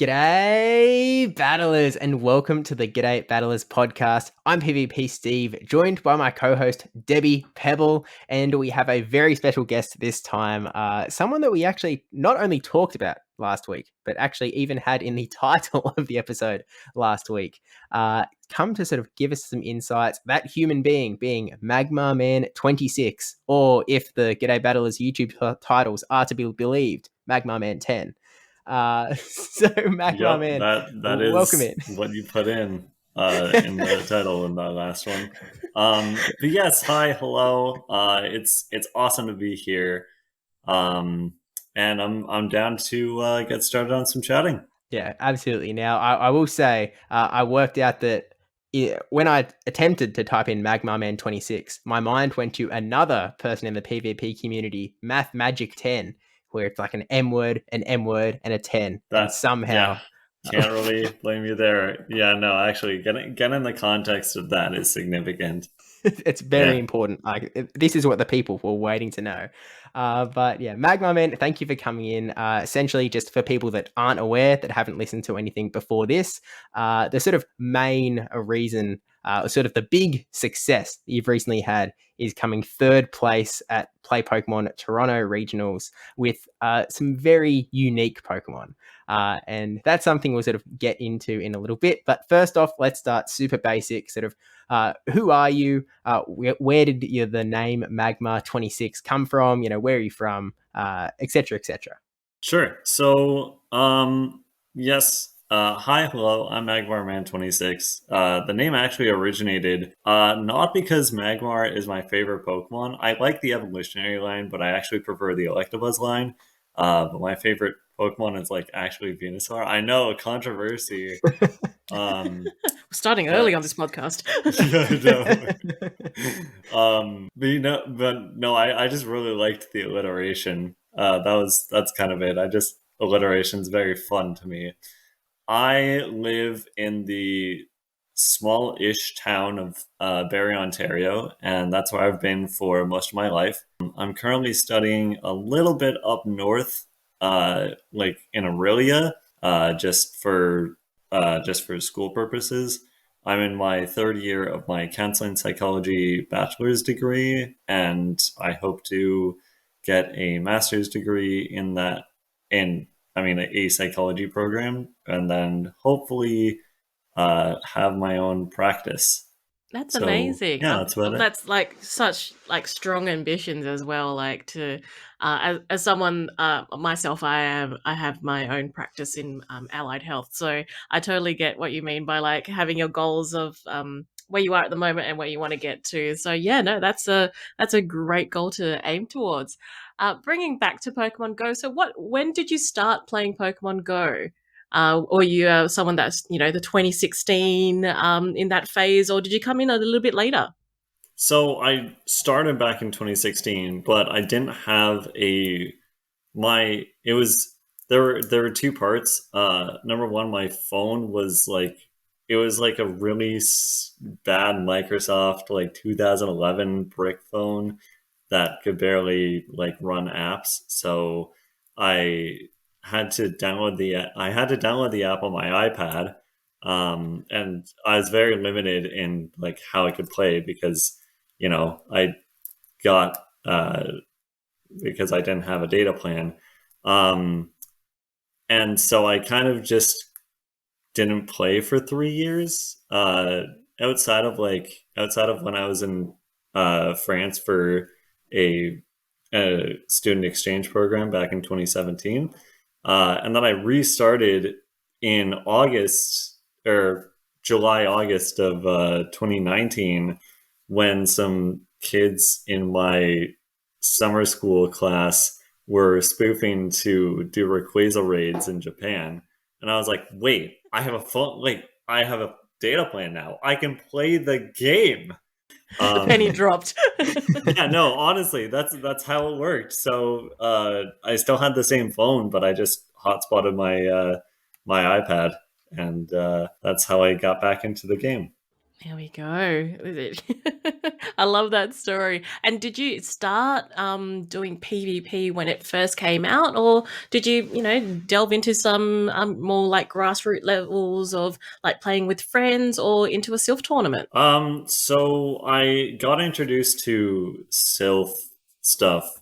G'day, Battlers, and welcome to the G'day Battlers podcast. I'm PvP Steve, joined by my co-host Debbie Pebble, and we have a very special guest this time, someone that we actually not only talked about last week, but actually even had in the title of the episode last week. Come to sort of give us some insights. That human being Magmarman26, or if the G'day Battlers YouTube titles are to be believed, Magmarman10. So Yep, Magmarman, that welcome is in. what you put in the title in the last one. But yes, hi, hello. It's awesome to be here. And I'm down to get started on some chatting. Yeah, absolutely. Now, I will say, I worked out that when I attempted to type in Magmarman26, my mind went to another person in the PvP community, Math Magic 10, where it's like an M word, and a 10, and somehow... Yeah, can't really blame you there. Yeah, no, actually, getting the context of that is significant. It's very important. Like, this is what the people were waiting to know. But yeah, Magmarman, thank you for coming in. Essentially, just for people that aren't aware, that haven't listened to anything before this, the sort of main reason, sort of the big success that you've recently had is coming third place at Play Pokemon Toronto Regionals with some very unique Pokemon. And that's something we'll sort of get into in a little bit. But first off, let's start super basic, sort of who are you? Where did the name Magma26 come from? Where are you from? Etc. etc. Sure. So, yes. Hi, hello. I'm Magmarman26. The name actually originated not because Magmar is my favorite Pokemon. I like the evolutionary line, but I actually prefer the Electabuzz line. But my favorite Pokemon is actually Venusaur. I know, controversy. We're starting early on this podcast. But no, I just really liked the alliteration. That's kind of it. Alliteration's very fun to me. I live in the small-ish town of Barrie, Ontario, and that's where I've been for most of my life. I'm currently studying a little bit up north, in Aurelia, just for school purposes. I'm in my third year of my counseling psychology bachelor's degree, and I hope to get a master's degree a psychology program, and then hopefully have my own practice. That's amazing. Yeah, that's about it. That's such strong ambitions as well. As someone myself, I have my own practice in allied health, so I totally get what you mean by having your goals of where you are at the moment and where you want to get to. So yeah, no, that's a great goal to aim towards. Bringing back to Pokemon Go. So when did you start playing Pokemon Go? Or you someone that's the 2016 in that phase, or did you come in a little bit later? So I started back in 2016, but I didn't have there were two parts. Number one, my phone was it was a really bad Microsoft 2011 brick phone that could barely run apps. So I had to download the app on my iPad, and I was very limited in how I could play because I got because I didn't have a data plan, and so I kind of just didn't play for 3 years. Outside of when I was in France for a student exchange program back in 2017. And then I restarted in July, August of 2019, when some kids in my summer school class were spoofing to do Rayquaza raids in Japan. And I was like, wait, I have a phone, I have a data plan now. I can play the game. The penny dropped. Yeah, no, honestly, that's how it worked. So I still had the same phone, but I just hotspotted my iPad, and that's how I got back into the game. There we go. I love that story. And did you start doing PvP when it first came out, or did you, delve into some more like grassroots levels of like playing with friends or into a Sylph tournament? So I got introduced to Sylph stuff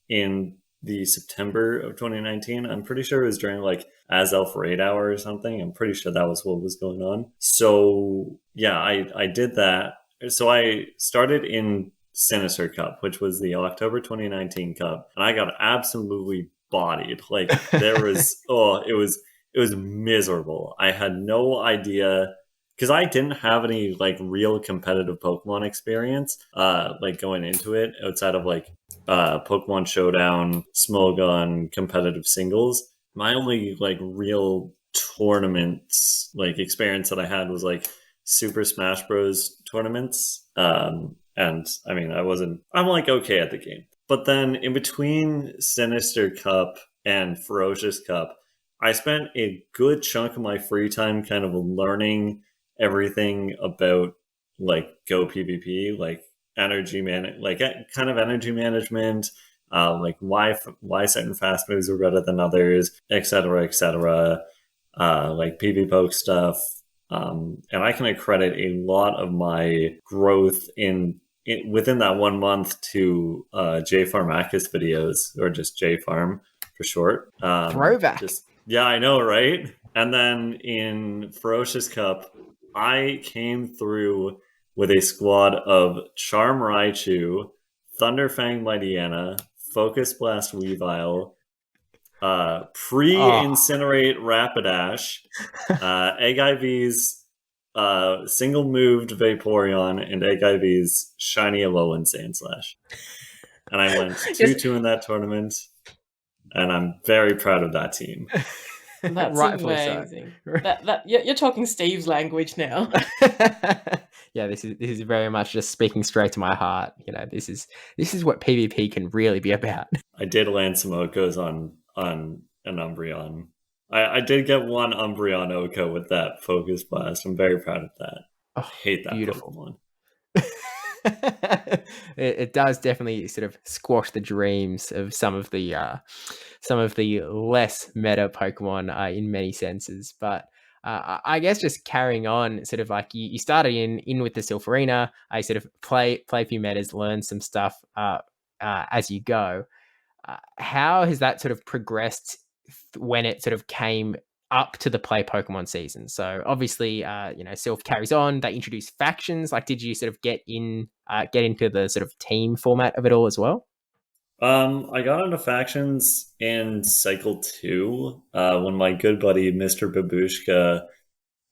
in the September of 2019. I'm pretty sure it was during like As Elf Raid Hour or something. I'm pretty sure that was what was going on. So yeah, I did that. So I started in Sinister Cup, which was the October 2019 Cup, and I got absolutely bodied. Like there was it was miserable. I had no idea because I didn't have any like real competitive Pokemon experience, like going into it outside of like Pokemon Showdown, Smogon, competitive singles. My only like real tournaments like experience that I had was like Super Smash Bros. Tournaments. And I mean, I'm like okay at the game. But then in between Sinister Cup and Ferocious Cup, I spent a good chunk of my free time kind of learning everything about like Go PvP, like kind of energy management, like why certain fast moves are better than others, etc., etc. Like PvP poke stuff, and I can accredit a lot of my growth within that 1 month to J Farmakis videos, or just J Farm for short. Throwback. Just yeah, I know, right? And then in Ferocious Cup, I came through with a squad of Charm Raichu, Thunderfang Mightyena, Focus Blast Weavile, Pre-Incinerate Rapidash, Egg IV's single moved Vaporeon, and Egg IV's Shiny Alolan Sandslash. And I went 2-2 in that tournament, and I'm very proud of that team. That's Rightfully amazing. so. That you're talking Steve's language now. Yeah, this is very much just speaking straight to my heart. This is what PvP can really be about. I did land some Okos on an Umbreon. I did get one Umbreon Oko with that Focus Blast. I'm very proud of that. I hate that beautiful. Pokemon. It does definitely sort of squash the dreams of some of the less meta Pokemon in many senses. But I guess just carrying on, sort of like you started in with the Sylph Arena. I sort of play a few metas, learn some stuff as you go. How has that sort of progressed when it sort of came up to the play Pokemon season? So obviously, Sylph carries on. They introduce factions. Like, did you sort of get into the sort of team format of it all as well? I got into factions in Cycle 2 when my good buddy Mr. Babushka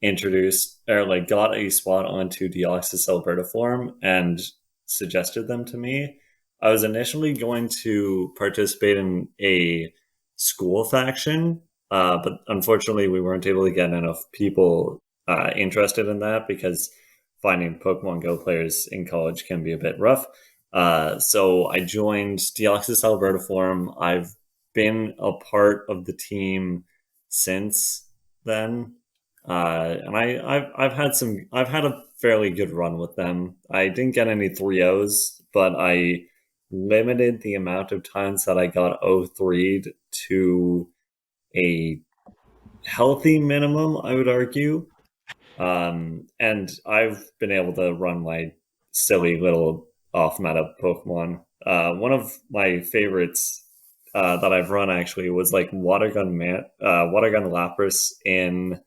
introduced or like got a spot onto Deoxys Albertiform and suggested them to me. I was initially going to participate in a school faction, but unfortunately we weren't able to get enough people interested in that because finding Pokemon Go players in college can be a bit rough. So I joined Deoxys Albertiform. I've been a part of the team since then. And I've had a fairly good run with them. I didn't get any 3-0s, but I limited the amount of times that I got 0-3'd to a healthy minimum, I would argue. And I've been able to run my silly little off-meta Pokemon. One of my favorites that I've run actually was like Watergun Lapras in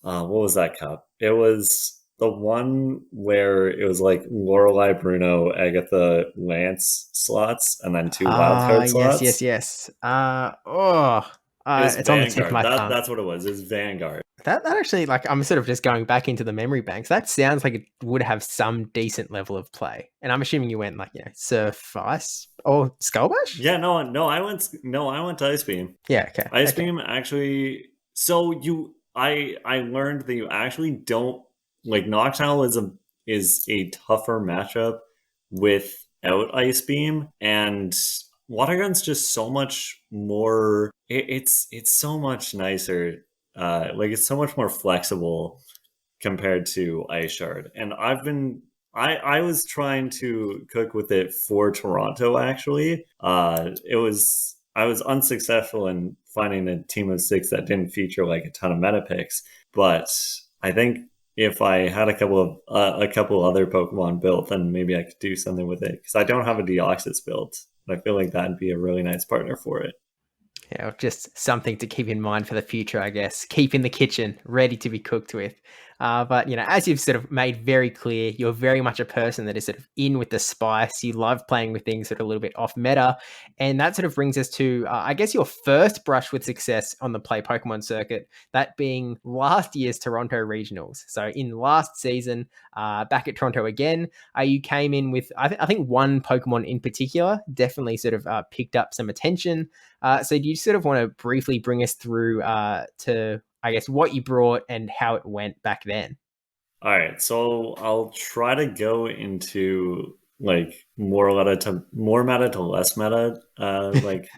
what was that cup? It was the one where it was like Lorelei, Bruno, Agatha, Lance slots, and then 2 wildcard slots. Yes. It's it's on the tip of Vanguard. my tongue. That's what it was. It's Vanguard. That actually, like, I'm sort of just going back into the memory banks. That sounds like it would have some decent level of play. And I'm assuming you went like, Surf, Ice, or Skull Bash? Yeah, no, I went to Ice Beam. Yeah, okay. Ice Beam actually. So I learned that you actually don't like Noctowl is a tougher matchup without Ice Beam, and Water Gun's just so much more. It's so much nicer. Like it's so much more flexible compared to Ice Shard. And I was trying to cook with it for Toronto actually. I was unsuccessful in finding a team of 6 that didn't feature like a ton of meta picks, but I think if I had a couple other Pokemon built, then maybe I could do something with it because I don't have a Deoxys built. I feel like that'd be a really nice partner for it. Yeah, just something to keep in mind for the future, I guess. Keep in the kitchen, ready to be cooked with. But, as you've sort of made very clear, you're very much a person that is sort of in with the spice. You love playing with things that are a little bit off meta. And that sort of brings us to, I guess, your first brush with success on the Play Pokemon circuit, that being last year's Toronto Regionals. So in last season, back at Toronto again, you came in with, I think one Pokemon in particular definitely sort of picked up some attention. So do you sort of want to briefly bring us through to, I guess, what you brought and how it went back then? All right, so I'll try to go into like more meta to less meta, like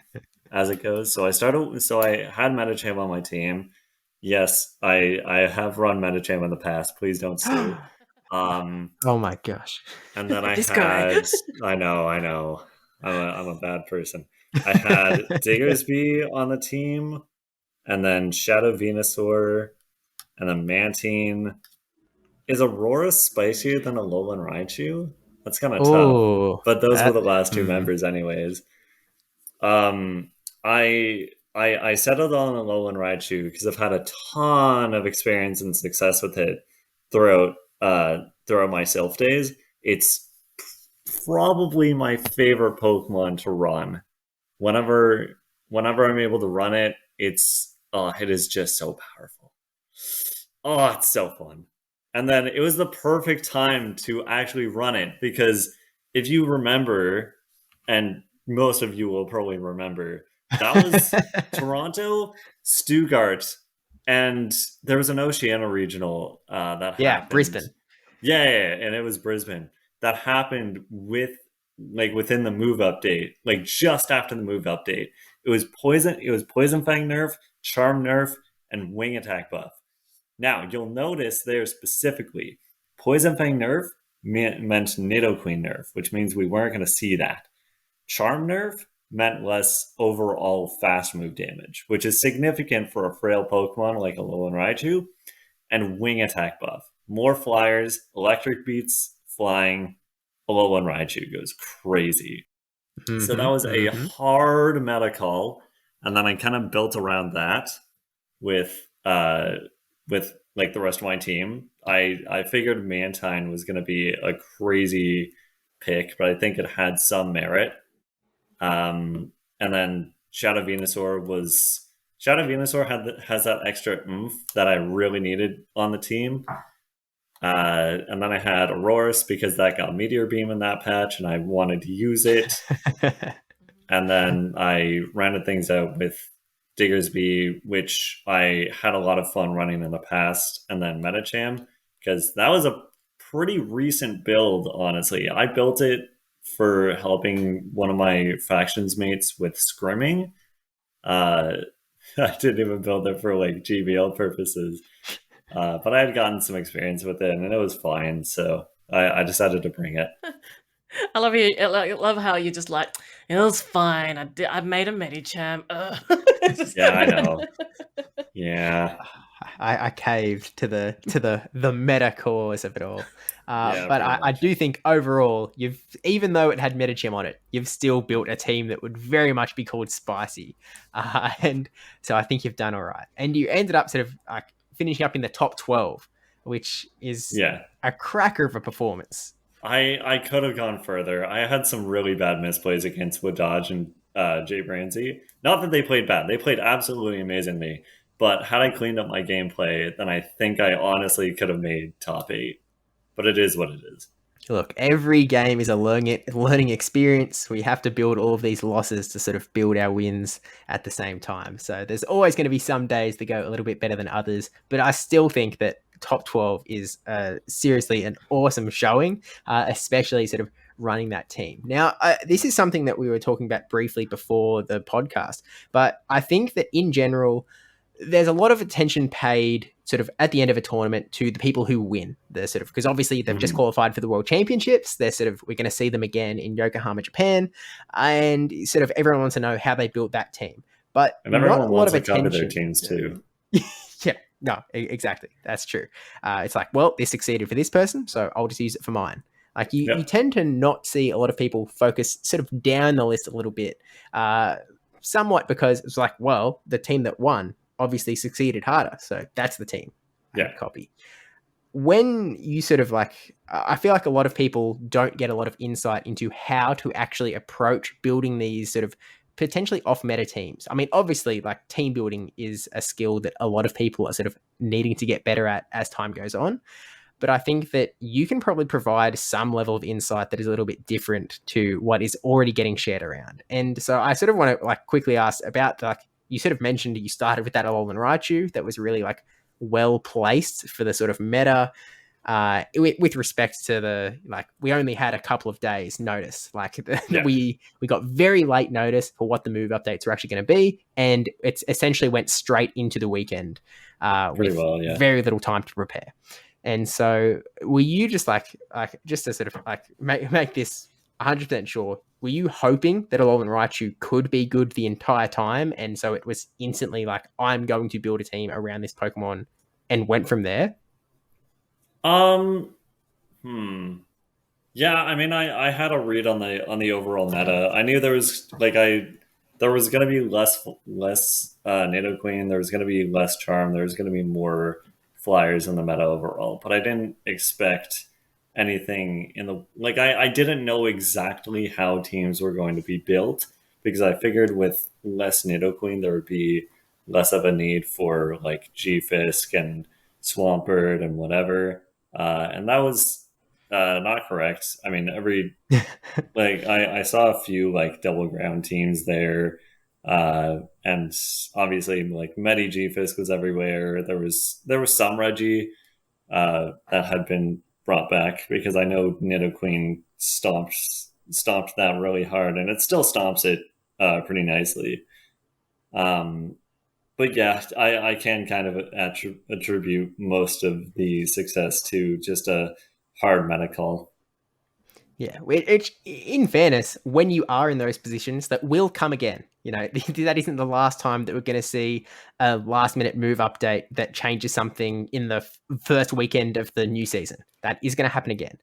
as it goes. So I had Metacham on my team. Yes, I have run Metacham in the past. Please don't sue. Um, Oh my gosh. and then This guy. I know, I'm a bad person. I had Diggersby on the team, and then Shadow Venusaur, and then Mantine. Is Aurora spicier than a Alolan Raichu? That's kind of tough. Oh, But those were that. the last two members, anyways. Um, I settled on Alolan Raichu because I've had a ton of experience and success with it throughout throughout my Sylph days. It's probably my favorite Pokemon to run. Whenever whenever I'm able to run it, it is just so powerful. Oh, it's so fun. And then it was the perfect time to actually run it because if you remember, and most of you will probably remember, that was Toronto, Stuttgart, and there was an Oceania regional that Yeah, happened. Brisbane. Yeah, and it was Brisbane. That happened within the move update, like just after the move update. It was Poison Fang nerf, Charm nerf, and Wing Attack buff. Now, you'll notice there specifically, Poison Fang nerf meant Nidoqueen nerf, which means we weren't going to see that. Charm nerf meant less overall fast move damage, which is significant for a frail Pokemon like Alolan Raichu. And Wing Attack buff. More flyers, electric beats, flying. Alolan Raichu goes crazy. So that was a hard meta call. And then I kind of built around that with like the rest of my team. I figured Mantine was going to be a crazy pick, but I think it had some merit. And then Shadow Venusaur has that extra oomph that I really needed on the team. And then I had Aurorus because that got Meteor Beam in that patch, and I wanted to use it. And then I rounded things out with Diggersby, which I had a lot of fun running in the past, and then Metacham, because that was a pretty recent build, honestly. I built it for helping one of my factions mates with scrimming. I didn't even build it for like GBL purposes. But I had gotten some experience with it, and it was fine, so I decided to bring it. I love how you just like it was fine. I made a Medicham. Yeah, I know. Yeah, I caved to the meta cause of it all. Yeah, but pretty I much. do think overall, even though it had Metacham on it, you've still built a team that would very much be called spicy. And so I think you've done all right. And you ended up sort of finishing up in the top 12, which is Yeah. a cracker of a performance. I could have gone further. I had some really bad misplays against Wadaj and Jay Branzy. Not that they played bad; they played absolutely amazingly. But had I cleaned up my gameplay, then I think I honestly could have made top 8. But it is what it is. Look, every game is a learning experience. We have to build all of these losses to sort of build our wins at the same time. So there's always going to be some days that go a little bit better than others. But I still think that top 12 is seriously an awesome showing, especially sort of running that team. Now, this is something that we were talking about briefly before the podcast, but I think that in general, there's a lot of attention paid sort of at the end of a tournament to the people who win the sort of, because obviously they've just qualified for the World Championships. They're sort of, we're going to see them again in Yokohama, Japan, and sort of everyone wants to know how they built that team. But and everyone not a lot wants of to cover attention. their teams too. Yeah, no, exactly. That's true. It's like, well, this succeeded for this person, so I'll just use it for mine. Like you tend to not see a lot of people focus sort of down the list a little bit, somewhat because it's like, well, the team that won obviously succeeded harder, so that's the team I copy. When you sort of like, I feel like a lot of people don't get a lot of insight into how to actually approach building these sort of potentially off meta teams. I mean, obviously, like team building is a skill that a lot of people are sort of needing to get better at as time goes on. But I think that you can probably provide some level of insight that is a little bit different to what is already getting shared around. And so I sort of want to like quickly ask about, like, you sort of mentioned you started with that Alolan Raichu that was really like well placed for the sort of meta. With respect to the, like, we only had a couple of days notice, like we got very late notice for what the move updates were actually going to be, and it's essentially went straight into the weekend with very little time to prepare. And so were you just like just to sort of like make this 100% sure, were you hoping that Alolan Raichu could be good the entire time, and so it was instantly like, I'm going to build a team around this Pokemon, and went from there? Yeah, I mean, I had a read on the overall meta. I knew there was there was going to be less Nidoqueen, there was going to be less Charm, there was going to be more Flyers in the meta overall, but I didn't expect anything in the, like, I didn't know exactly how teams were going to be built, because I figured with less Nidoqueen there would be less of a need for like G-Fisk and Swampert and whatever, and that was not correct. I mean, like I saw a few like double ground teams there, and obviously like Medi G-Fisk was everywhere. There was some Reggie that had been brought back, because I know Nidoqueen stomped that really hard, and it still stomps it pretty nicely. But yeah, I can kind of attribute most of the success to just a hard meta call. Yeah, in fairness, when you are in those positions, that will come again. You know, that isn't the last time that we're going to see a last-minute move update that changes something in the first weekend of the new season. That is going to happen again.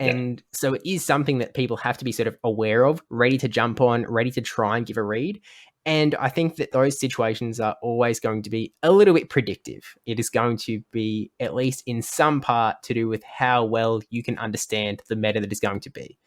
And so it is something that people have to be sort of aware of, ready to jump on, ready to try and give a read. And I think that those situations are always going to be a little bit predictive. It is going to be, at least in some part, to do with how well you can understand the meta that is going to be.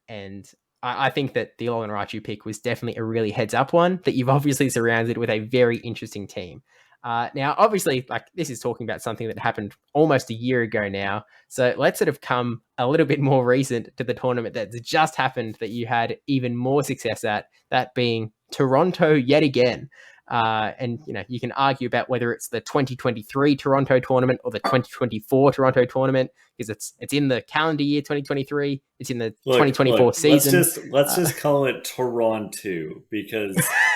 And I think that the Alolan Raichu pick was definitely a really heads up one, that you've obviously surrounded with a very interesting team. Now, obviously, like, this is talking about something that happened almost a year ago now. So let's sort of come a little bit more recent to the tournament that's just happened, that you had even more success at, that being Toronto yet again. And, you know, you can argue about whether it's the 2023 Toronto tournament or the 2024 Toronto tournament, because it's in the calendar year 2023. It's in the 2024 season. Let's just call it Toronto, because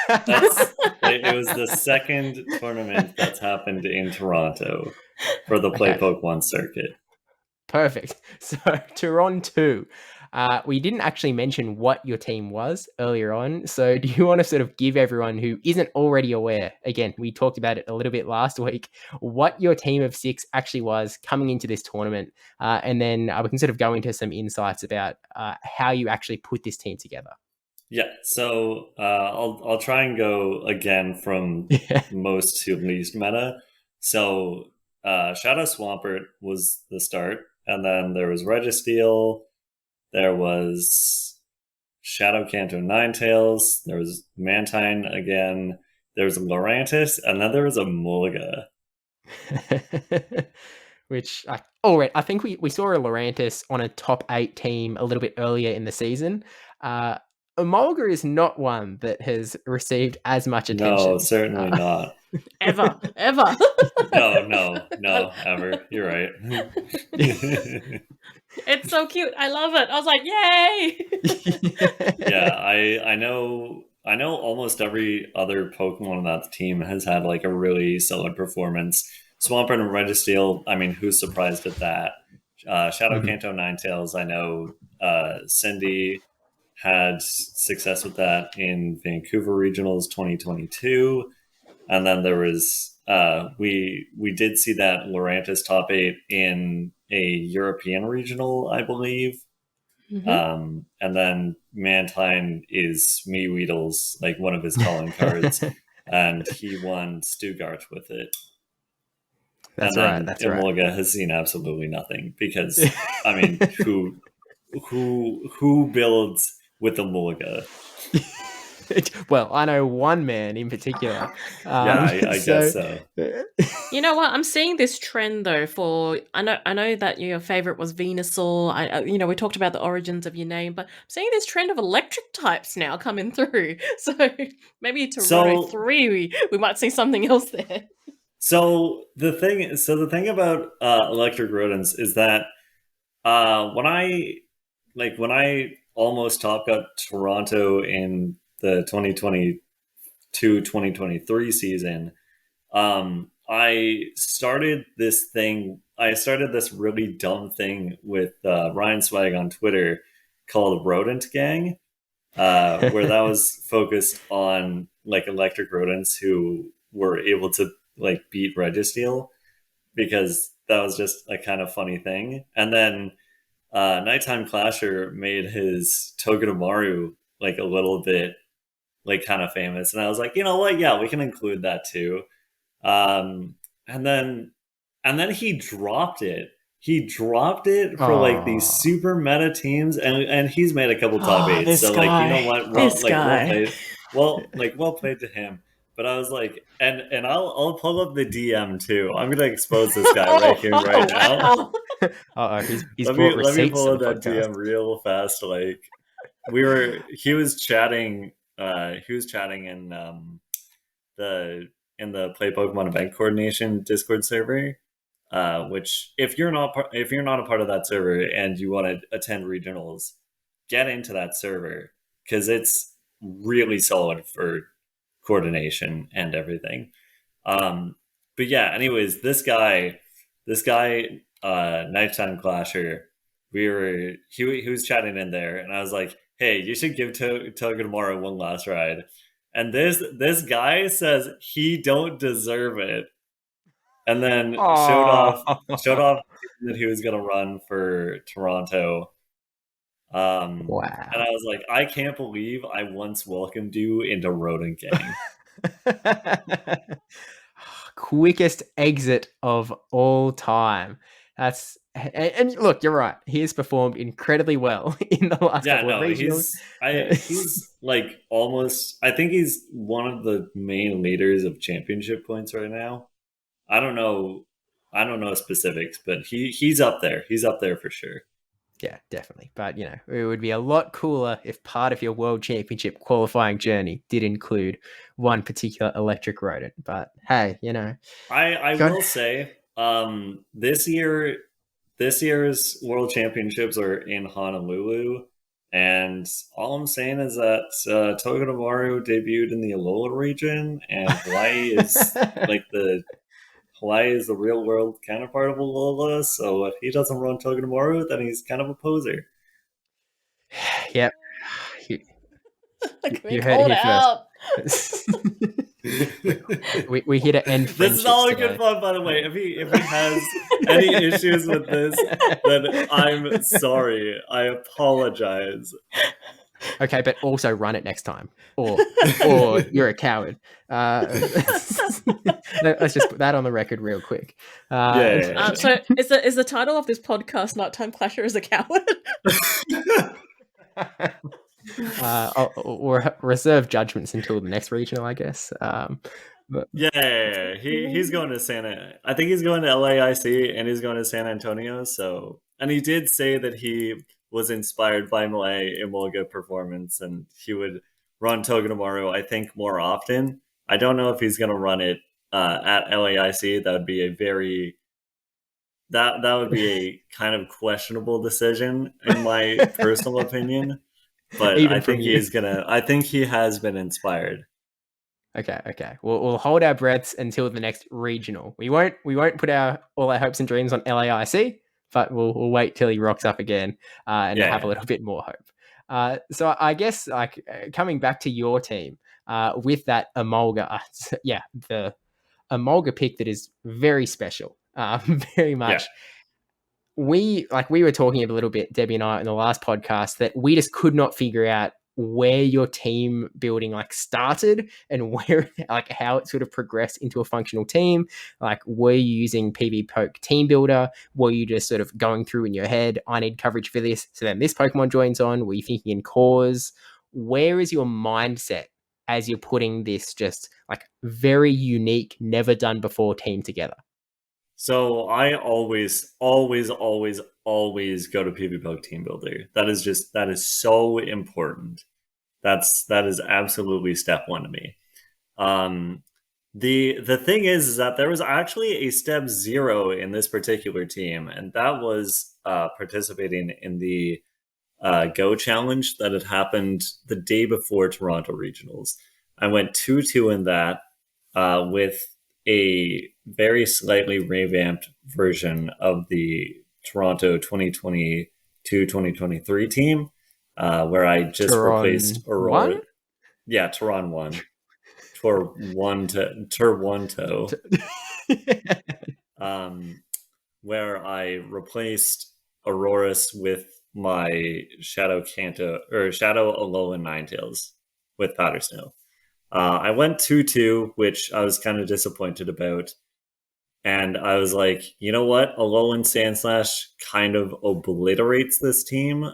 it was the second tournament that's happened in Toronto for the Play Pokemon circuit. Perfect. So Toronto. We didn't actually mention what your team was earlier on. So do you want to sort of give everyone who isn't already aware, again, we talked about it a little bit last week, what your team of 6 actually was coming into this tournament? And then we can sort of go into some insights about how you actually put this team together. Yeah, so I'll try and go again from most to least meta. So Shadow Swampert was the start, and then there was Registeel, there was Shadow Kanto Ninetales, there was Mantine again, there was Lurantis, and then there was a Mulga. Which, I think we saw a Lurantis on a top 8 team a little bit earlier in the season. Mulga is not one that has received as much attention. No, certainly not. ever. No, ever. You're right. It's so cute. I love it. I was like, yay! Yeah, I know I know almost every other Pokemon on that team has had like a really solid performance. Swampert and Registeel, I mean, who's surprised at that? Shadow Mhm. Kanto Ninetales, I know Cindy had success with that in Vancouver Regionals 2022. And then there was we did see that Lurantis top eight in a European regional, I believe. Hmm. And then Mantine is me Weedle's like one of his calling cards, and he won Stuttgart with it. And That's right. then That's right. Imolga has seen absolutely nothing because I mean, who builds with Imolga? Well, I know one man in particular. Yeah, I So guess so. You know what? I'm seeing this trend though. For I know that your favorite was Venusaur. You know, we talked about the origins of your name, but I'm seeing this trend of electric types now coming through. So maybe to Roto So 3, we might see something else there. the thing about electric rodents is that when I almost top got Toronto in the 2022-2023 season, I started this really dumb thing with Ryan Swag on Twitter called Rodent Gang, where that was focused on like electric rodents who were able to like beat Registeel because that was just a kind of funny thing. And then Nighttime Clasher made his Togedemaru like a little bit like kind of famous, and I was like, you know what? Yeah, we can include that too. Um, and then he dropped it. He dropped it for like these Oh, super meta teams, and he's made a couple top Oh, eights. this So like, you know guy. what? This Well guy. played. Well played to him. But I was like, and I'll pull up the DM too. I'm gonna expose this guy right here, right Oh, now. wow. he's brought Let me receipts pull to up the that podcast. DM real fast. Like he was chatting in the Play Pokemon Event Coordination Discord server. Which if you're not a part of that server and you want to attend regionals, get into that server because it's really solid for coordination and everything. Um, but yeah, anyways, Nighttime Clasher, he was chatting in there, and I was like, "Hey, you should give Togedemaru one last ride." And this guy says he don't deserve it, and then Oh, showed off that he was gonna run for Toronto. And wow. I was like, I can't believe I once welcomed you into Rodent Gang. Quickest exit of all time. And look, you're right. He has performed incredibly well in the last Yeah, couple of no, regionals. he's like almost. I think he's one of the main leaders of championship points right now. I don't know, I don't know specifics, but he's up there. He's up there for sure. Yeah, definitely. But it would be a lot cooler if part of your world championship qualifying journey did include one particular electric rodent. But hey, I God. will say, this year's World Championships are in Honolulu, and all I'm saying is that Togedemaru debuted in the Alola region, and Hawaii is the real world counterpart of Alola. So if he doesn't run Togedemaru, then he's kind of a poser. Yep. You, Like, you heard it called here first. out. we here to end This is friendships all in good today. fun, by the way. If he has any issues with this, then I'm sorry. I apologize. Okay, but also run it next time, or you're a coward. Let's just put that on the record real quick. Yeah. So is the title of this podcast "Nighttime Clasher is a Coward"? Or reserve judgments until the next regional, I guess. But Yeah. He's going to Santa. I think he's going to LAIC and he's going to San Antonio. So, and he did say that he was inspired by my Emolga performance and he would run Togedemaru, I think, more often. I don't know if he's going to run it at LAIC. That would be a kind of questionable decision in my personal opinion. but I Even from think you. I think he has been inspired. Okay. We'll hold our breaths until the next regional. We won't put all our hopes and dreams on LAIC, but we'll wait till he rocks up again and have a little bit more hope. So I guess coming back to your team with that Emolga, the Emolga pick that is very special, very much. Yeah. We were talking a little bit, Debbie and I, in the last podcast, that we just could not figure out where your team building started and where how it sort of progressed into a functional team. Were you using PB Poke Team Builder? Were you just sort of going through in your head, I need coverage for this, so then this Pokemon joins on? Were you thinking in cause? Where is your mindset as you're putting this just very unique, never done before team together? So I always, always, always, always go to PB Poke Team Builder. That is so important. That is absolutely step one to me. The thing is that there was actually a step 0 in this particular team, and that was participating in the Go Challenge that had happened the day before Toronto Regionals. I went 2-2 in that with a very slightly revamped version of the Toronto 2022-2023 team, where I just replaced Turon Aurora. 1? Yeah, Toron 1. Tur1 where I replaced Aurorus with my Shadow Kanto or Shadow Alolan Ninetales with Powder Snow. I went 2-2, which I was kind of disappointed about. And I was like, you know what? Alolan Sandslash kind of obliterates this team.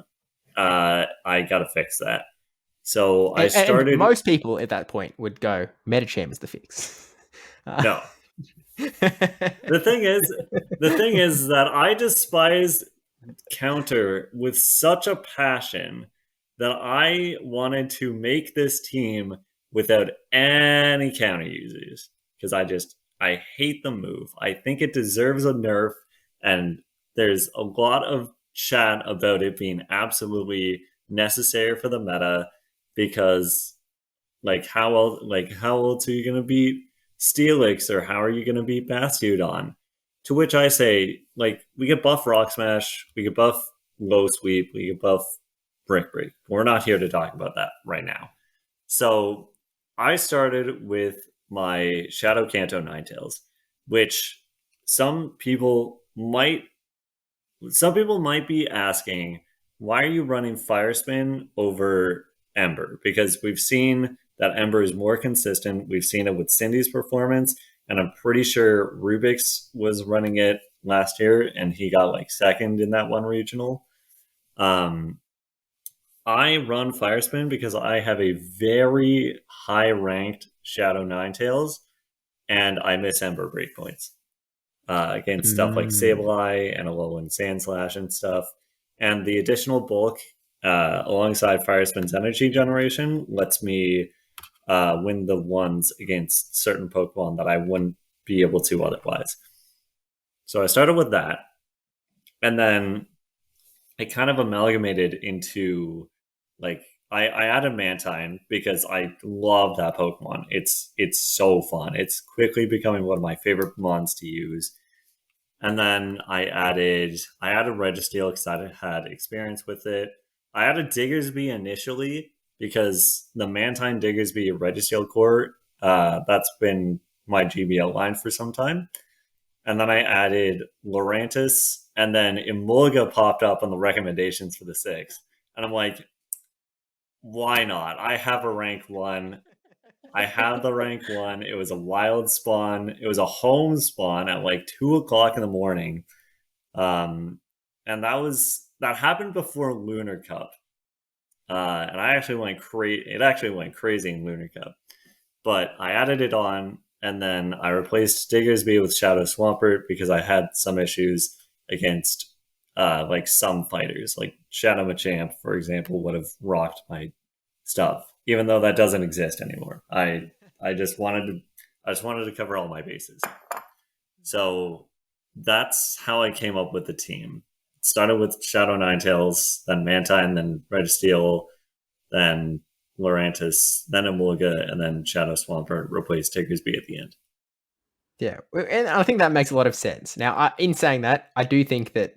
I got to fix that. So I started. And most people at that point would go, Medicham is the fix. No. The thing is that I despise counter with such a passion that I wanted to make this team without any counter users because I hate the move. I think it deserves a nerf, and there's a lot of chat about it being absolutely necessary for the meta because how else are you gonna beat Steelix or how are you gonna beat Bastiodon? To which I say, we get buff Rock Smash, we get buff Low Sweep, we get buff Brick Break. We're not here to talk about that right now. So I started with my Shadow Kanto Ninetales, which some people might be asking, why are you running Fire Spin over Ember? Because we've seen that Ember is more consistent. We've seen it with Cindy's performance, and I'm pretty sure Rubik's was running it last year, and he got second in that one regional. I run Fire Spin because I have a very high ranked Shadow Ninetales, and I miss Ember breakpoints against stuff like Sableye and Alolan Sandslash and stuff. And the additional bulk alongside Fire Spin's energy generation lets me win the ones against certain Pokemon that I wouldn't be able to otherwise. So I started with that. And then it kind of amalgamated into I added Mantine because I love that Pokemon. It's so fun. It's quickly becoming one of my favorite mons to use. And then I added Registeel because I had experience with it. I added Diggersby initially because the Mantine Diggersby Registeel core, that's been my GBL line for some time. And then I added Lurantis, and then Emolga popped up on the recommendations for the 6. And I'm like, why not? I have a rank 1. I have the rank 1. It was a wild spawn. It was a home spawn at 2 o'clock in the morning. And that happened before Lunar Cup. And I actually went crazy. It actually went crazy in Lunar Cup. But I added it on, and then I replaced Diggersby with Shadow Swampert because I had some issues against some fighters. Like Shadow Machamp, for example, would have rocked my stuff, even though that doesn't exist anymore. I just wanted to cover all my bases. So that's how I came up with the team. It started with Shadow Ninetales, then Mantine, then Registeel, then Lurantis, then Emolga, and then Shadow Swampert replace Tiggersby at the end. Yeah, and I think that makes a lot of sense. Now, in saying that, I do think that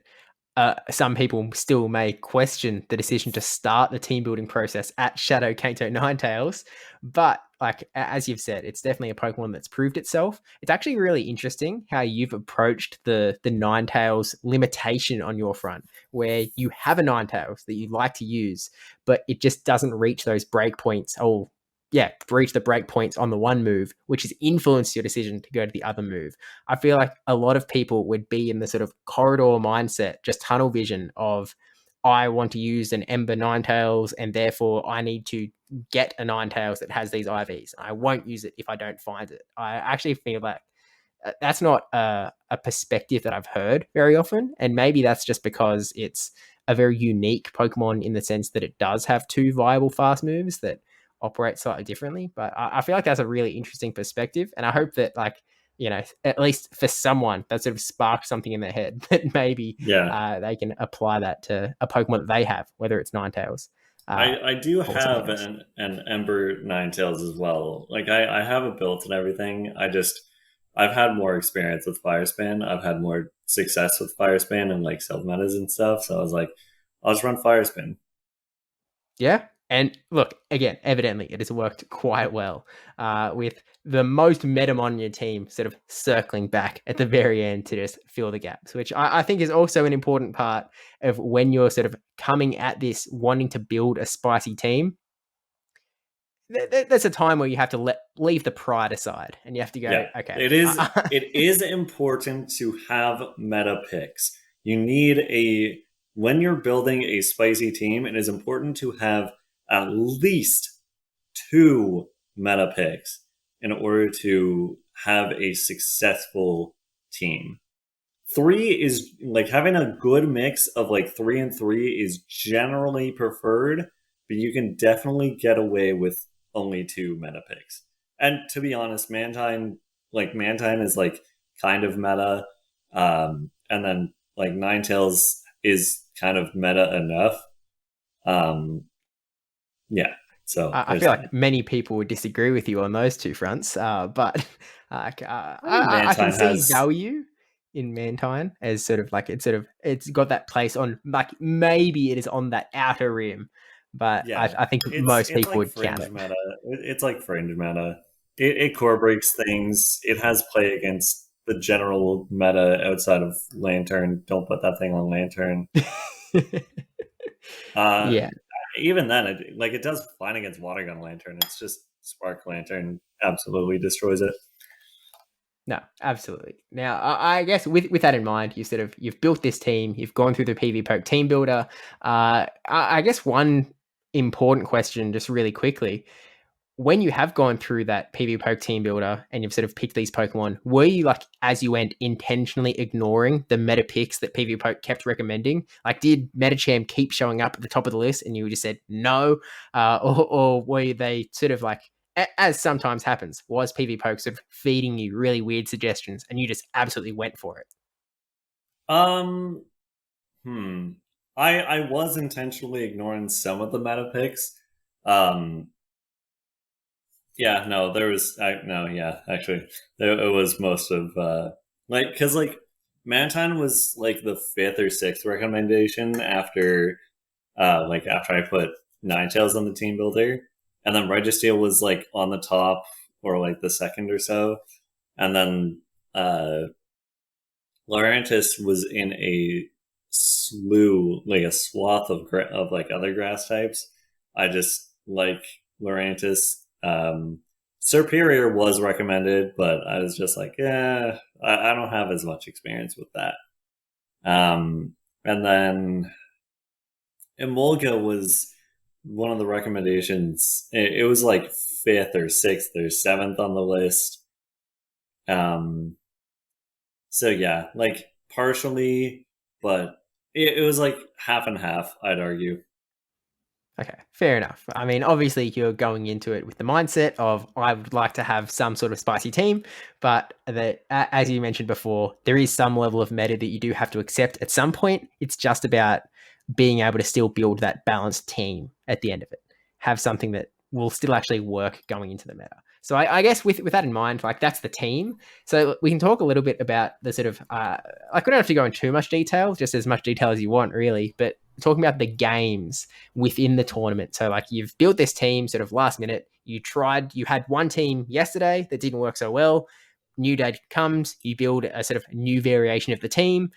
some people still may question the decision to start the team building process at Shadow Kanto Ninetales, but like as you've said, it's definitely a Pokemon that's proved itself. It's actually really interesting how you've approached the Ninetales limitation on your front, where you have a Ninetales that you like to use, but it just doesn't reach those breakpoints. Oh, yeah, reach the breakpoints on the one move, which has influenced your decision to go to the other move. I feel like a lot of people would be in the sort of corridor mindset, just tunnel vision of, I want to use an Ember Ninetales, and therefore I need to get a Ninetales that has these IVs. I won't use it if I don't find it. I actually feel like that's not a perspective that I've heard very often. And maybe that's just because it's a very unique Pokemon in the sense that it does have two viable fast moves that operate slightly differently. But I feel like that's a really interesting perspective. And I hope that, like, at least for someone, that sort of sparks something in their head that maybe they can apply that to a Pokemon that they have, whether it's Ninetales. I do Or something have else. an Ember Ninetales as well. Like I have it built and everything. I've had more experience with Firespan. I've had more success with Firespan and like self metas and stuff. So I was like, I'll just run Firespan. Yeah. And look, again, evidently it has worked quite well with the most Metamon on your team sort of circling back at the very end to just fill the gaps, which I think is also an important part of when you're sort of coming at this wanting to build a spicy team. There's a time where you have to leave the pride aside and you have to go, Yeah, okay. it is important to have meta picks. You need when you're building a spicy team, it is important to have at least two meta picks in order to have a successful team. Three is like having a good mix of like 3 and 3 is generally preferred, but you can definitely get away with only two meta picks. And to be honest, Mantine is like kind of meta. And then like Ninetales is kind of meta enough. Yeah. So I there's feel that. like many people would disagree with you on those two fronts, but I think I can Mantine see has value in Mantine as sort of like it's got that place on, like, maybe it is on that outer rim, but yeah. I think It's most it's people like would count fringe it. meta. It's like fringe meta. It core breaks things. It has play against the general meta outside of Lantern. Don't put that thing on Lantern. Uh, Yeah, Even then, it does fine against Water Gun Lantern. It's just Spark Lantern absolutely destroys it. no, absolutely. Now, I guess with that in mind, you've built this team, you've gone through the PV Poke team builder. I guess one important question, just really quickly, when you have gone through that PV Poke team builder and you've sort of picked these Pokemon, were you, like, as you went, intentionally ignoring the meta picks that PV Poke kept recommending? Like, did Metacham keep showing up at the top of the list and you just said no? Or were they sort of like, as sometimes happens, was PV Poke sort of feeding you really weird suggestions and you just absolutely went for it? Um, hmm. I was intentionally ignoring some of the meta picks. Um, Yeah, no, there was no, yeah, actually, it was most of because like Mantine was like the fifth or sixth recommendation after I put Ninetales on the team builder, and then Registeel was like on the top or like the second or so, and then Lurantis was in a slew, like a swath of like other grass types. I just like Lurantis. Superior was recommended, but I was just like, yeah, I don't have as much experience with that. And then Emolga was one of the recommendations. It was like fifth or sixth or seventh on the list. Um, so yeah, like partially, but it was like half and half, I'd argue. Okay, fair enough. I mean, obviously, you're going into it with the mindset of, I would like to have some sort of spicy team, but as you mentioned before, there is some level of meta that you do have to accept at some point. It's just about being able to still build that balanced team at the end of it. have something that will still actually work going into the meta. So I guess with that in mind, like that's the team. So we can talk a little bit about the sort of like we don't have to go in too much detail, just as much detail as you want, really. But talking about the games within the tournament. So like you've built this team sort of last minute. You had one team yesterday that didn't work so well. New day comes, you build a sort of new variation of the team.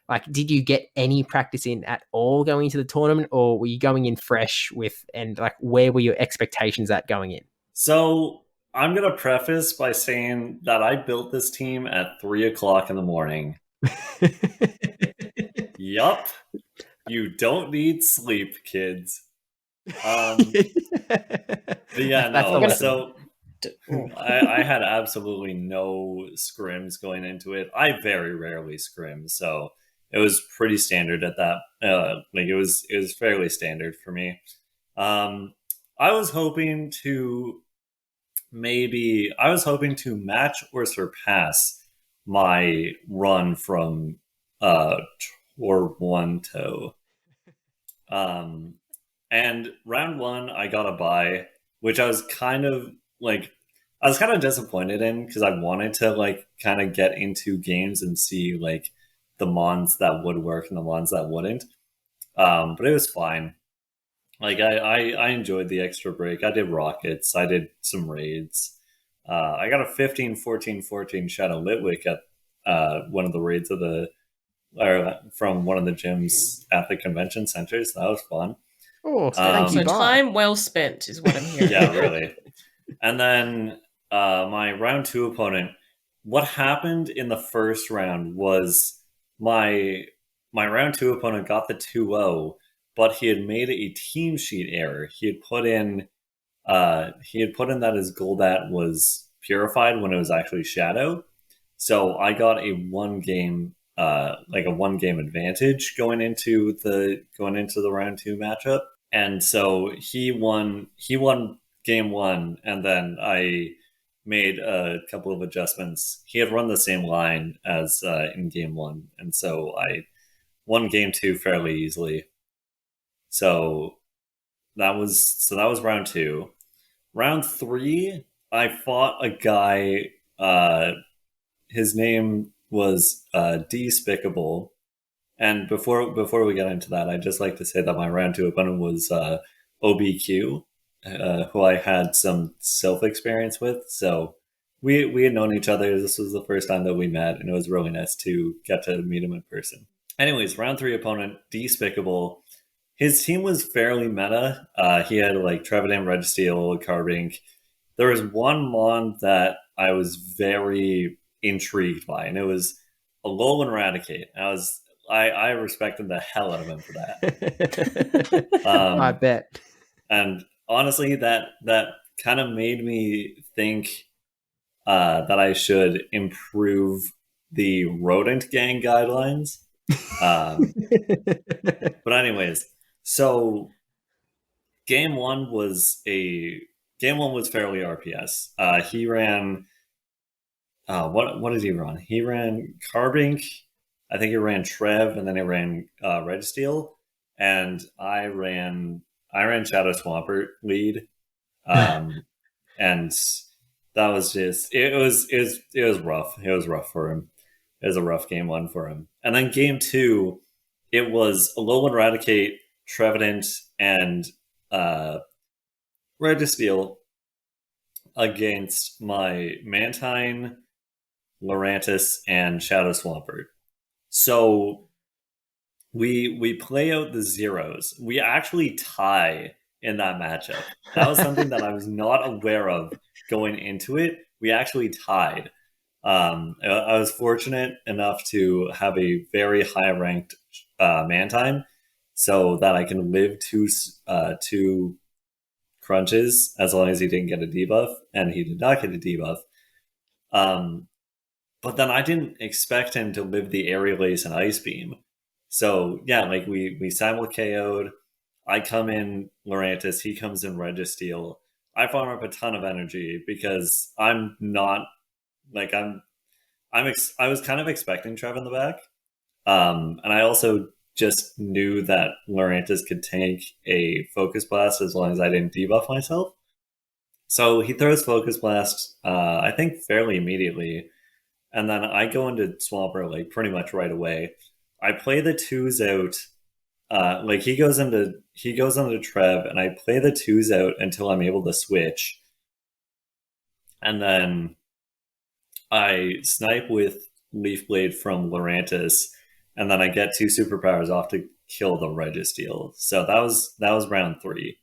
Like, did you get any practice in at all going into the tournament, or were you going in fresh and like, where were your expectations at going in? So I'm going to preface by saying that I built this team at 3 o'clock in the morning. Yup. You don't need sleep, kids. But yeah, That's the no. lesson. So I had absolutely no scrims going into it. I very rarely scrim, so it was pretty standard at that. Like it was fairly standard for me. I was hoping to match or surpass my run from Tour 1 to and round 1 I got a bye, which I was kind of disappointed in because I wanted to like kind of get into games and see like the mons that would work and the ones that wouldn't. But it was fine. Like I enjoyed the extra break. I did rockets. I did some raids. I got a 15, 14, 14 Shadow Litwick at one of the raids from one of the gyms at the convention centers. That was fun. Oh, thank you. So time well spent is what I'm hearing. Yeah, really. And then my round 2 opponent, what happened in the first round was my round 2 opponent got the 2-0, but he had made a team sheet error. He had put in that his Goldat was purified when it was actually Shadow. So I got a one game advantage going into the round 2 matchup. And so he won game 1, and then I made a couple of adjustments. He had run the same line as in game 1, and so I won game 2 fairly easily. So that was round 2. Round 3, I fought a guy. His name was Despicable. And before we get into that, I'd just like to say that my round 2 opponent was OBQ, who I had some self experience with. So we had known each other. This was the first time that we met, and it was really nice to get to meet him in person. Anyways, round 3 opponent, Despicable. His team was fairly meta. He had like Trevenant, Registeel, Carbink. There was one mon that I was very intrigued by, and it was Alolan Raticate. I respected the hell out of him for that. I bet. And honestly, that kind of made me think that I should improve the rodent gang guidelines. But anyways, so game 1 was fairly RPS. He ran what did he run? He ran Carbink. I think he ran Trev, and then he ran Registeel, and I ran Shadow Swampert lead, and that was just it was rough. It was rough for him. It was a rough game 1 for him, and then game 2, it was Alolan Raticate, Trevenant, and Registeel against my Mantine, Lurantis, and Shadow Swampert. So we play out the zeros. We actually tie in that matchup. That was something that I was not aware of going into it. We actually tied. I was fortunate enough to have a very high ranked Mantine, so that I can live two crunches as long as he didn't get a debuff, and he did not get a debuff. But then I didn't expect him to live the Aerial Ace and Ice Beam. So yeah, like we simul KO'd. I come in Lurantis, he comes in Registeel. I farm up a ton of energy because I'm not like I was kind of expecting Trev in the back. And I also just knew that Lurantis could tank a Focus Blast as long as I didn't debuff myself. So he throws Focus Blast, I think fairly immediately, and then I go into Swampert like pretty much right away. I play the twos out. Like he goes into Trev, and I play the twos out until I'm able to switch, and then I snipe with Leaf Blade from Lurantis, and then I get 2 superpowers off to kill the Registeel. So that was round 3.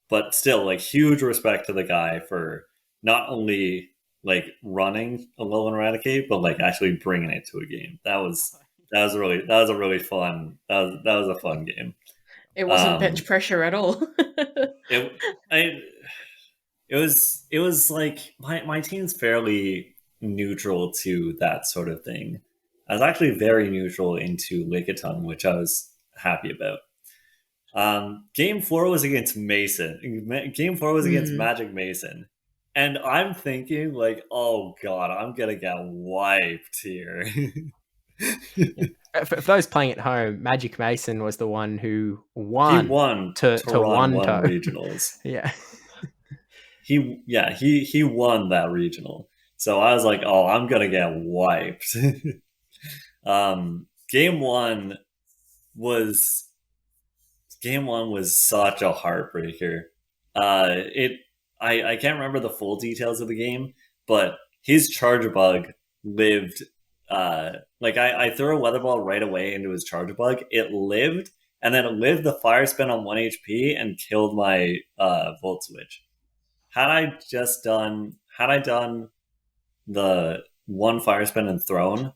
But still, like, huge respect to the guy for not only like running a low eradicate, but like actually bringing it to a game. That was a really fun a fun game. It wasn't bench pressure at all. It was like my team's fairly neutral to that sort of thing. I was actually very neutral into Lickitung, which I was happy about. Game 4 was against Mason. Game 4 was against Magic Mason. And I'm thinking, like, oh god, I'm gonna get wiped here. For those playing at home, Magic Mason was the one who won. He won to one one regionals. Yeah. He won that regional. So I was like, oh, I'm gonna get wiped. Game one was such a heartbreaker. I can't remember the full details of the game, but his Charge Bug lived. Like I threw a Weather Ball right away into his Charge Bug. It lived, and then it lived the Fire Spin on 1 HP and killed my Volt Switch. Had I done the 1 Fire Spin and thrown,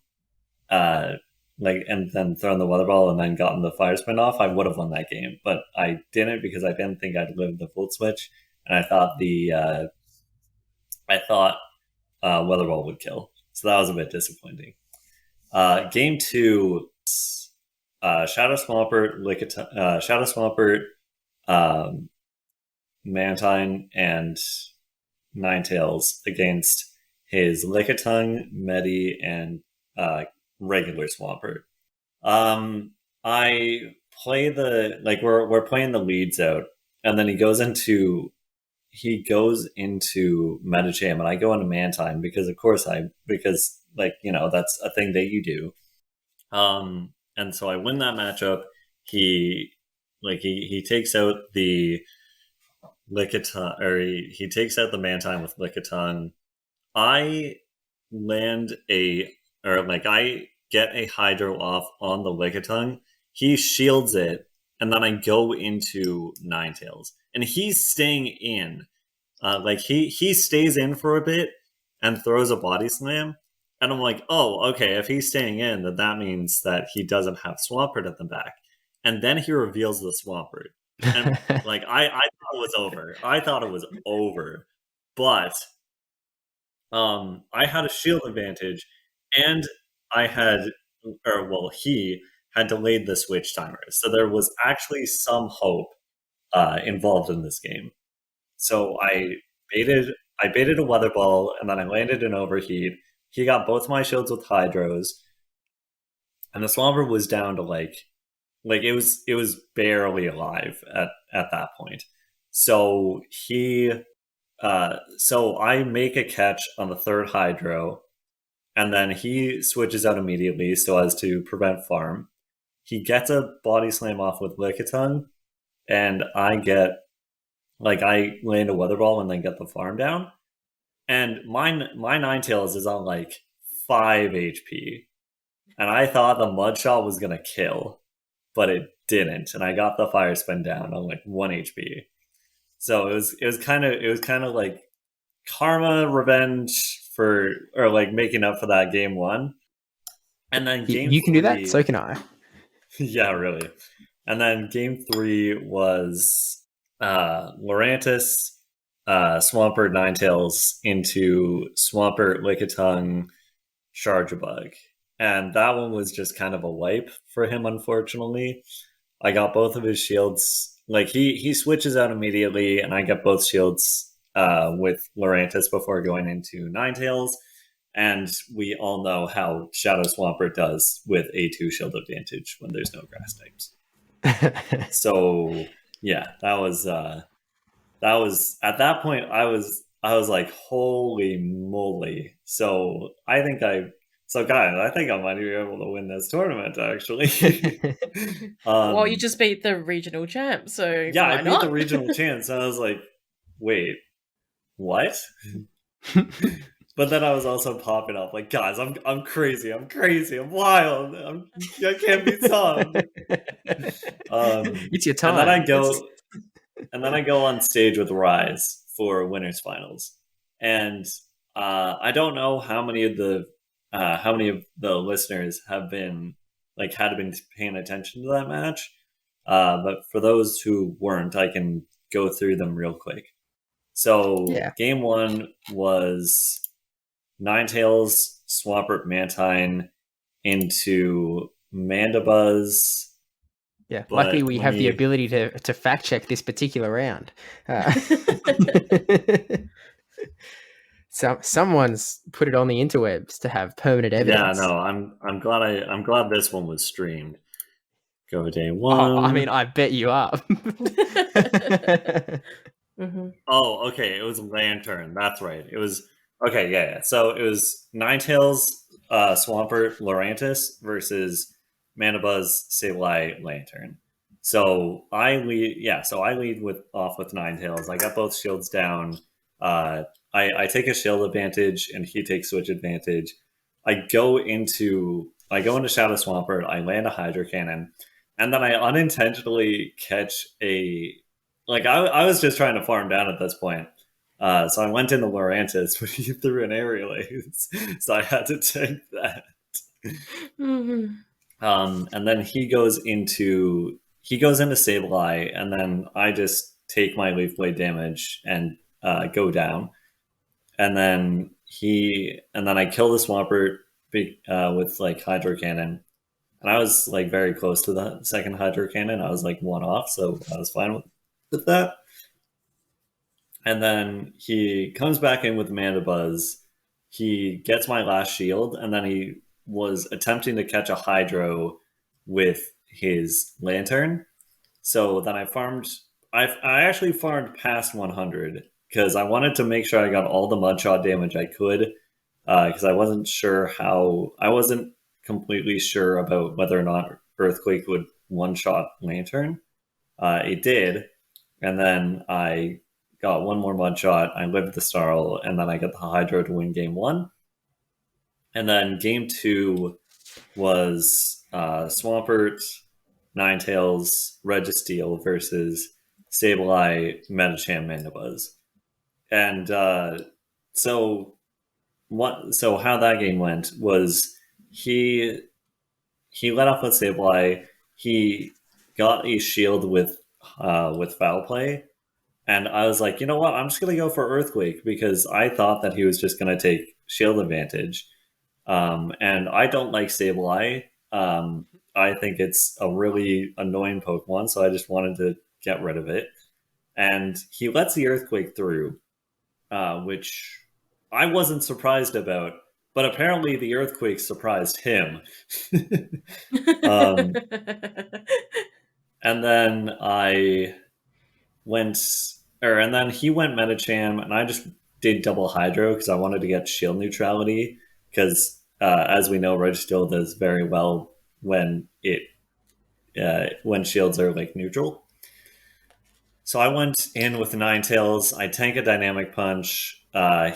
and then thrown the Weather Ball and then gotten the Fire Spin off, I would have won that game. But I didn't because I didn't think I'd live the Volt Switch, and I thought Weather Ball would kill. So that was a bit disappointing. Game 2, Shadow Swampert, Mantine, and Ninetales against his Lickitung, Medi, and regular Swampert. I play we're playing the leads out, and then he goes into Medicham, and I go into Mantine because that's a thing that you do. And so I win that matchup. He takes out the Lickitung, or he takes out the Mantine with Lickitung. I get a Hydro off on the Lickitung. He shields it, and then I go into Ninetales, and he's staying in. He stays in for a bit and throws a Body Slam, and I'm like, oh, okay. If he's staying in, then that means that he doesn't have Swampert at the back, and then he reveals the Swampert, and I thought it was over. But I had a shield advantage, and he had delayed the switch timer. So there was actually some hope involved in this game. So I baited a Weather Ball, and then I landed an Overheat. He got both my shields with Hydros, and the Swampert was down to it was barely alive at that point. So I make a catch on the 3rd Hydro, and then he switches out immediately so as to prevent farm. He gets a Body Slam off with Lickitung, and I land a Weather Ball and then get the farm down. And my Ninetales is on 5 HP. And I thought the Mud Shot was gonna kill, but it didn't, and I got the Fire Spin down on 1 HP. So it was kind of like karma, revenge making up for that game 1. And then game you can 3, do that, so can I. Yeah, really. And then game 3 was Lurantis, Swampert, Ninetales into Swampert, Lickitung, Charjabug. And that one was just kind of a wipe for him, unfortunately. I got both of his shields. He switches out immediately, and I get both shields with Lurantis before going into Ninetales. And we all know how Shadow Swampert does with A2 shield advantage when there's no grass types. So yeah, that was at that point I was like, holy moly. So guys, I think I might be able to win this tournament actually. Well, you just beat the regional champ, so yeah, why I beat not? the regional champs, and I was like, wait, what? But then I was also popping up like, guys, I'm crazy, I'm wild, I can't be stopped. It's your And then time. I go on stage with Rise for winners finals, and I don't know how many of the listeners have been had been paying attention to that match, but for those who weren't, I can go through them real quick. So Yeah. game one was Ninetales, Swampert, Mantine into Mandibuzz. Yeah, But luckily we have the ability to fact check this particular round. Someone's put it on the interwebs to have permanent evidence. Yeah, no, I'm glad this one was streamed. Go day one. Oh, I mean, I bet you are. Mm-hmm. Oh, okay, it was Lantern. That's right. It was okay. Yeah. So it was Ninetales, Swampert, Lurantis versus Manabuzz, Sableye, Lantern. So I lead. Yeah. So I lead off with Ninetales. I got both shields down. I take a shield advantage, and he takes switch advantage. I go into Shadow Swampert. I land a Hydro Cannon, and then I unintentionally catch a I was just trying to farm down at this point. So I went into Lurantis, but he threw an aerial ace, so I had to take that. Mm-hmm. And then he goes into Sableye, and then I just take my Leaf Blade damage and go down. And then I kill the Swampert with Hydro Cannon. And I was very close to the second Hydro Cannon. I was one off, so I was fine with that. And then he comes back in with Mandibuzz. He gets my last shield, and then he was attempting to catch a Hydro with his Lantern. So then I actually farmed past 100 because I wanted to make sure I got all the Mudshot damage I could, because I wasn't completely sure about whether or not Earthquake would one-shot Lantern. It did, and then I got one more Mudshot, I lived the Snarl, and then I got the Hydro to win game one. And then game two was Swampert, Ninetales, Registeel versus Sableye, Medicham, Mandibuzz. And so how that game went was he let off with Sableye. He got a shield with Foul Play, and I was like, you know what? I'm just gonna go for Earthquake because I thought that he was just gonna take shield advantage. And I don't like Sableye. I think it's a really annoying Pokemon, so I just wanted to get rid of it. And he lets the Earthquake through, which I wasn't surprised about, but apparently the Earthquake surprised him. And then and then he went Medicham, and I just did double Hydro because I wanted to get shield neutrality. Because as we know, Registeel does very well when shields are neutral. So I went in with Ninetales. I tank a Dynamic Punch.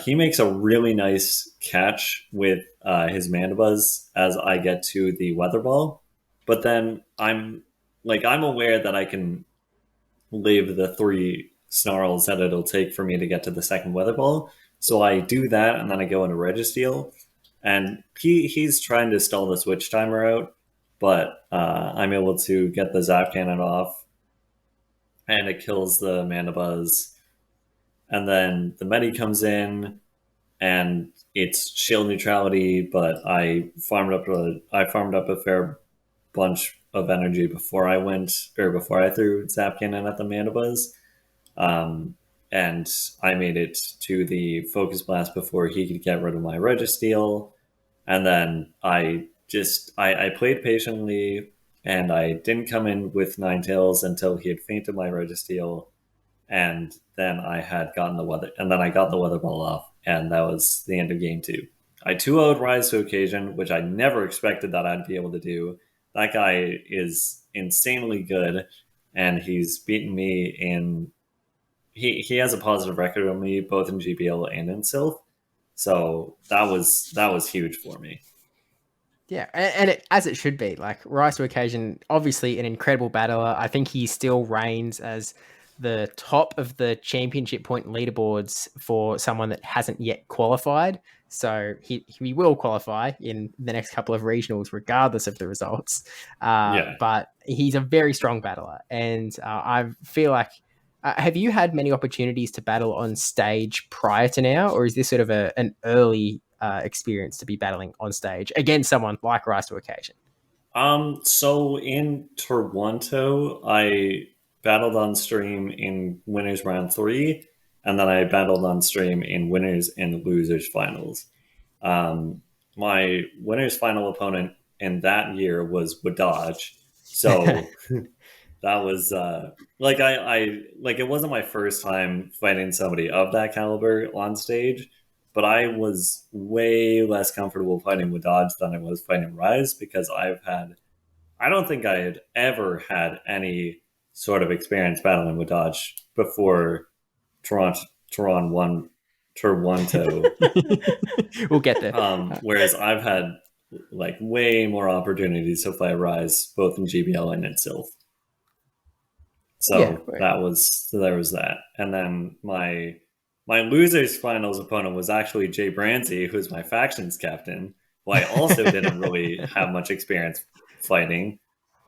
He makes a really nice catch with his Mandibuzz as I get to the Weather Ball. But then I'm aware that I can leave the 3 Snarls that it'll take for me to get to the second Weather Ball. So I do that, and then I go into Registeel. And he's trying to stall the Switch Timer out, but I'm able to get the Zap Cannon off, and it kills the Mandibuzz. And then the Medi comes in, and it's shield neutrality, but I farmed up a fair bunch of energy before I threw Zap Cannon at the Mandibuzz. and I made it to the focus blast before he could get rid of my Registeel. And then I played patiently, and I didn't come in with Ninetales until he had fainted my Registeel, and then I had gotten the weather, and then I got the weather ball off, and that was the end of game two. I 2-0'd Rise to Occasion, which I never expected that I'd be able to do. That guy is insanely good, and he's beaten me in. He has a positive record on me both in GBL and in Sylph, so that was huge for me. Yeah, and as it should be. Like Rise to Occasion, obviously an incredible battler. I think he still reigns as the top of the championship point leaderboards for someone that hasn't yet qualified. So he will qualify in the next couple of regionals, regardless of the results. Yeah. But he's a very strong battler, and I feel like. Have you had many opportunities to battle on stage prior to now, or is this sort of an early experience to be battling on stage against someone like Rise to Occasion? So in Toronto, I battled on stream in winners round three, and then I battled on stream in winners and losers finals. My winners final opponent in that year was Wadaj. So that was like it wasn't my first time fighting somebody of that caliber on stage, but I was way less comfortable fighting with Dodge than I was fighting Rise because I don't think I had ever had any sort of experience battling with Dodge before Toronto. We'll get there. Whereas I've had like way more opportunities to fight Rise both in GBL and in Sylph. So Yeah, right. there was that. And then my losers finals opponent was actually Jay Branzy, who's my factions captain, who I also didn't really have much experience fighting.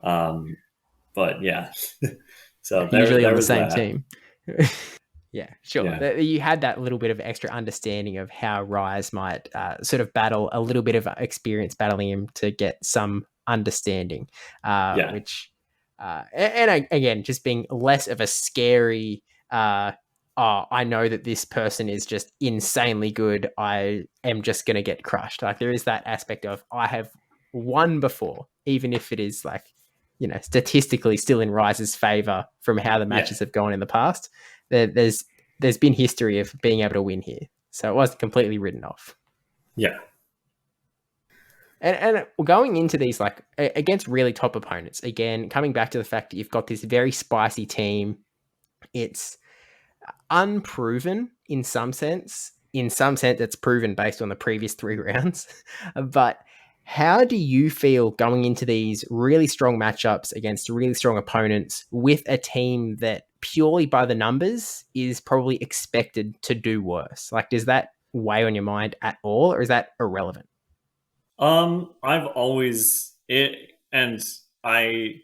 But yeah. So Usually on there the was same that. team. Yeah, sure. Yeah. You had that little bit of extra understanding of how Rise might sort of battle, a little bit of experience battling him to get some understanding, Yeah. which, again, just being less of a scary, oh, I know that this person is just insanely good. I am just going to get crushed. Like there is that aspect of I have won before, even if it is like, statistically still in Rise's favor from how the Yeah. matches have gone in the past. There's been history of being able to win here, so it wasn't completely written off. Yeah. And going into these like against really top opponents, again, coming back to the fact that you've got this very spicy team, it's unproven in some sense. In some sense, it's proven based on the previous 3 rounds. But how do you feel going into these really strong matchups against really strong opponents with a team that purely by the numbers is probably expected to do worse? Like, does that weigh on your mind at all, or is that irrelevant? I've always it and I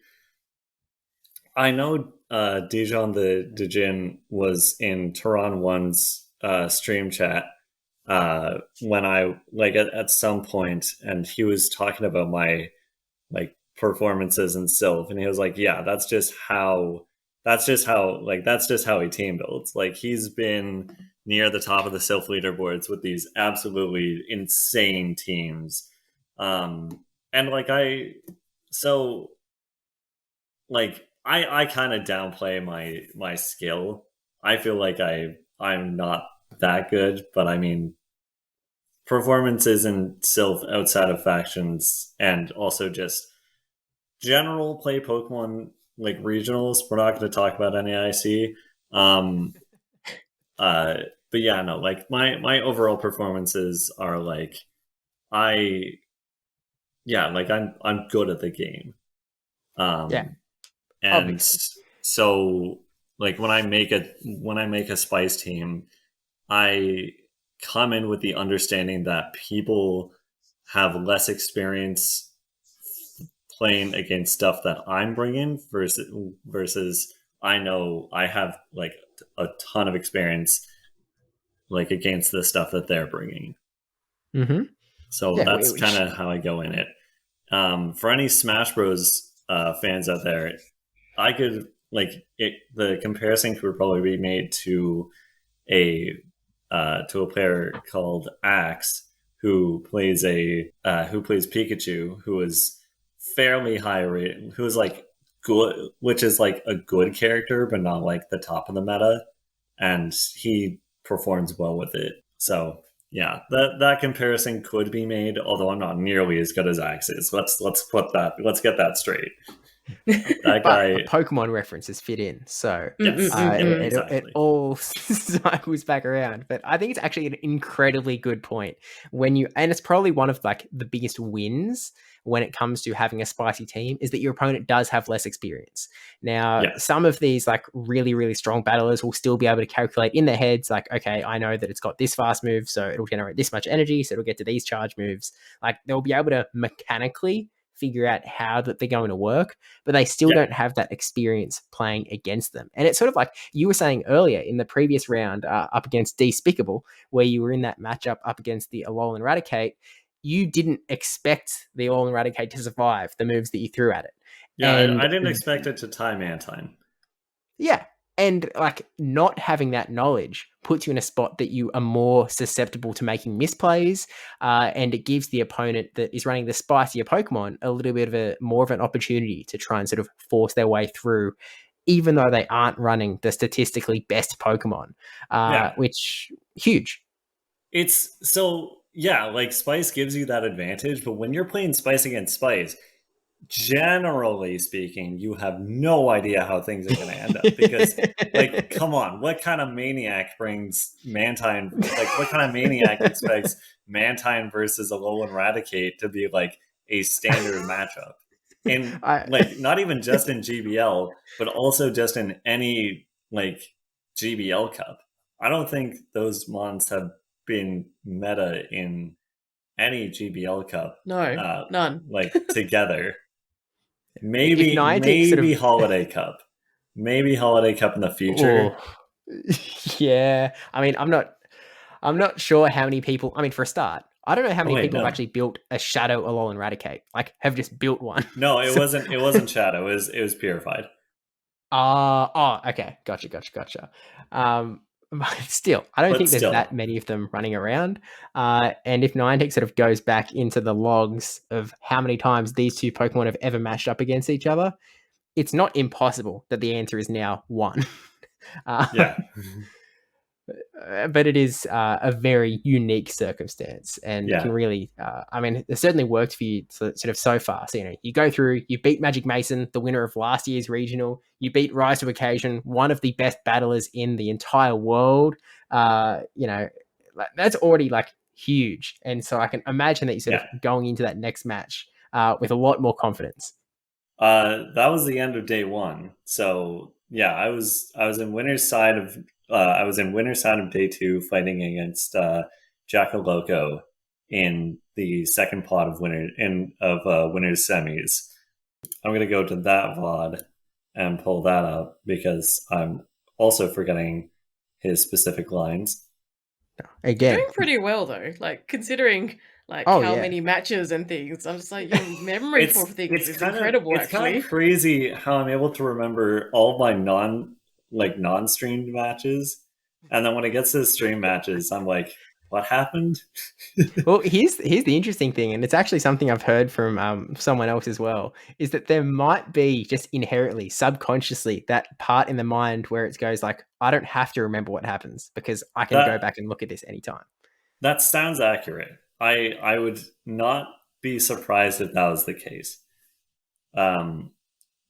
know Dijon the Dijin was in Tehran One's stream chat when I like at some point, and he was talking about my like performances in Sylph, and he was like, "Yeah, that's just how he team builds. Like he's been near the top of the Sylph leaderboards with these absolutely insane teams, and like so I kind of downplay my skill. I feel like I'm not that good, but I mean performances in Sylph outside of factions and also just general play Pokemon like regionals. We're not going to talk about NAIC. Um, uh, but yeah, no, like my overall performances are like I like I'm good at the game. Yeah, Um, and obviously. so like when I make a spice team, I come in with the understanding that people have less experience playing against stuff that I'm bringing versus I know I have like a ton of experience like against the stuff that they're bringing. Mm-hmm. So Yeah, that's kind of how I go in it. For any Smash Bros. Fans out there, I could like it. The comparison could probably be made to a to a player called Axe who plays Pikachu, who is fairly high rated, who is like good, which is like a good character, but not like the top of the meta, and he performs well with it. So yeah, that comparison could be made, although I'm not nearly as good as Axe is. Let's get that straight. That But guy, the Pokemon references fit in, so yes, it exactly. all cycles back around. But I think it's actually an incredibly good point and it's probably one of like the biggest wins when it comes to having a spicy team is that your opponent does have less experience. Now, Yes, some of these like really, really strong battlers will still be able to calculate in their heads, like, okay, I know that it's got this fast move, so it'll generate this much energy, so it'll get to these charge moves. Like they'll be able to mechanically figure out how that they're going to work, but they still yeah, don't have that experience playing against them. And it's sort of like you were saying earlier in the previous round up against Despicable, where you were in that matchup up against the Alolan Raticate. You didn't expect the Alolan Raticate to survive the moves that you threw at it. yeah. And I didn't expect it to tie Mantine. yeah, and like not having that knowledge puts you in a spot that you are more susceptible to making misplays, and it gives the opponent that is running the spicier Pokemon a little bit of a more of an opportunity to try and sort of force their way through, even though they aren't running the statistically best Pokemon, Yeah, which huge. it's so yeah. Like Spice gives you that advantage, but when you're playing Spice against Spice, generally speaking, you have no idea how things are going to end up because, like, come on, what kind of maniac brings Mantine? Like, what kind of maniac expects Mantine versus Alolan Raticate to be like a standard matchup? And I, like, not even just in GBL, but also just in any like GBL Cup. I don't think those mons have been meta in any GBL Cup, No, uh, none. like together. if Niantic sort Maybe of, Holiday Cup. Maybe Holiday Cup in the future. oh, yeah. I mean, I'm not sure how many people. I mean, for a start, I don't know how Oh many wait, people have no. actually built a Shadow Alolan Raticate. Like, have just built one. No, So, it wasn't Shadow. It was purified. okay, gotcha. But still, I don't But think there's that still. many of them running around. And if Niantic sort of goes back into the logs of how many times these two Pokemon have ever matched up against each other, it's not impossible that the answer is now one. uh, Yeah. but it is a very unique circumstance and can Yeah. really I mean it certainly worked for you sort of so far. So you go through, you beat Magic Mason, the winner of last year's regional, you beat Rise to Occasion, one of the best battlers in the entire world. That's already like huge, and so I can imagine that you're sort Yeah. of going into that next match with a lot more confidence. That was the end of day one. So yeah, I was in winner's side of I was in winner's side of day two fighting against Jackaloco in the second pot of winner's semis. I'm gonna go to that VOD and pull that up because I'm also forgetting his specific lines. You're Again, doing pretty well though, like considering like oh how yeah. many matches and things. I'm just like your memory for things is incredible, It's kind of actually. crazy how I'm able to remember all my non streamed matches, and then when it gets to the stream matches, I'm like, what happened? Well, here's the interesting thing, and it's actually something I've heard from someone else as well, is that there might be just inherently, subconsciously, that part in the mind where it goes like, I don't have to remember what happens because I can go That back and look at this anytime. that sounds accurate. I would not be surprised if that was the case. Um,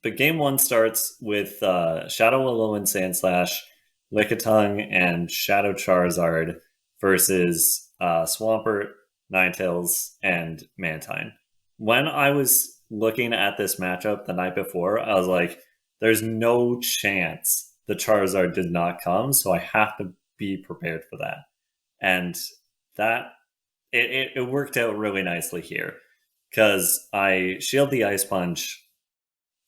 but game one starts with Shadow Alolan Sandslash, Lickitung, and Shadow Charizard versus Swampert, Ninetales, and Mantine. When I was looking at this matchup the night before, I was like, there's no chance the Charizard did not come, so I have to be prepared for that. And that it worked out really nicely here because I shield the Ice Punch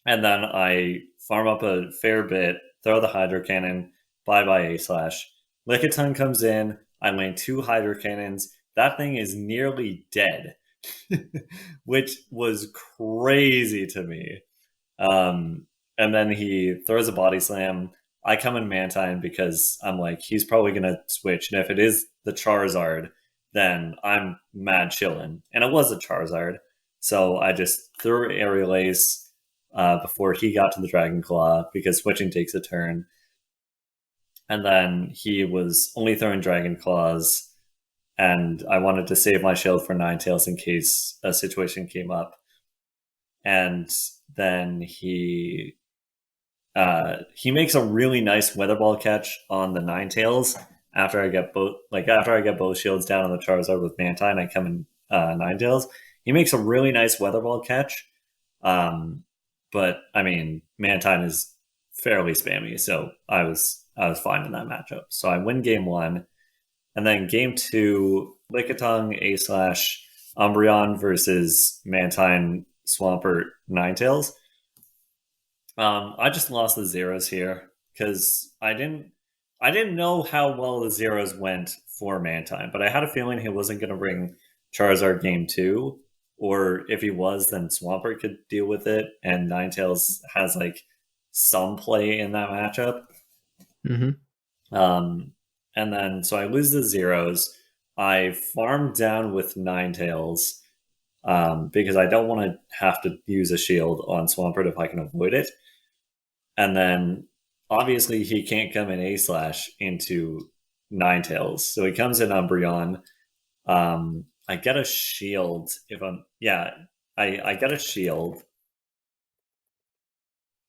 and then I farm up a fair bit, throw the Hydro Cannon, bye bye A Slash. Lickitung comes in, I lane two Hydro Cannons. That thing is nearly dead, which was crazy to me. And then he throws a Body Slam. I come in Mantine because I'm like, he's probably going to switch. And if it is the Charizard, then I'm mad chillin'. And it was a Charizard. So I just threw Aerial Ace before he got to the Dragon Claw because switching takes a turn. And then he was only throwing Dragon Claws. And I wanted to save my shield for Ninetales in case a situation came up. And then he makes a really nice Weather Ball catch on the Ninetales after I get both shields down on the Charizard with Mantine. I come in Ninetales. He makes a really nice Weather Ball catch, but I mean Mantine is fairly spammy, so I was fine in that matchup. So I win game 1, and then game 2, Lickitung, A/, Umbreon versus Mantine, Swampert, Ninetales. I just lost the zeros here because I didn't know how well the zeros went for Mantine, but I had a feeling he wasn't going to bring Charizard game 2, or if he was, then Swampert could deal with it, and Ninetales has like some play in that matchup. And then so I lose the zeros. I farm down with Ninetales because I don't want to have to use a shield on Swampert if I can avoid it. And then obviously he can't come in A/ into Ninetales. So he comes in Umbreon. I get a shield I get a shield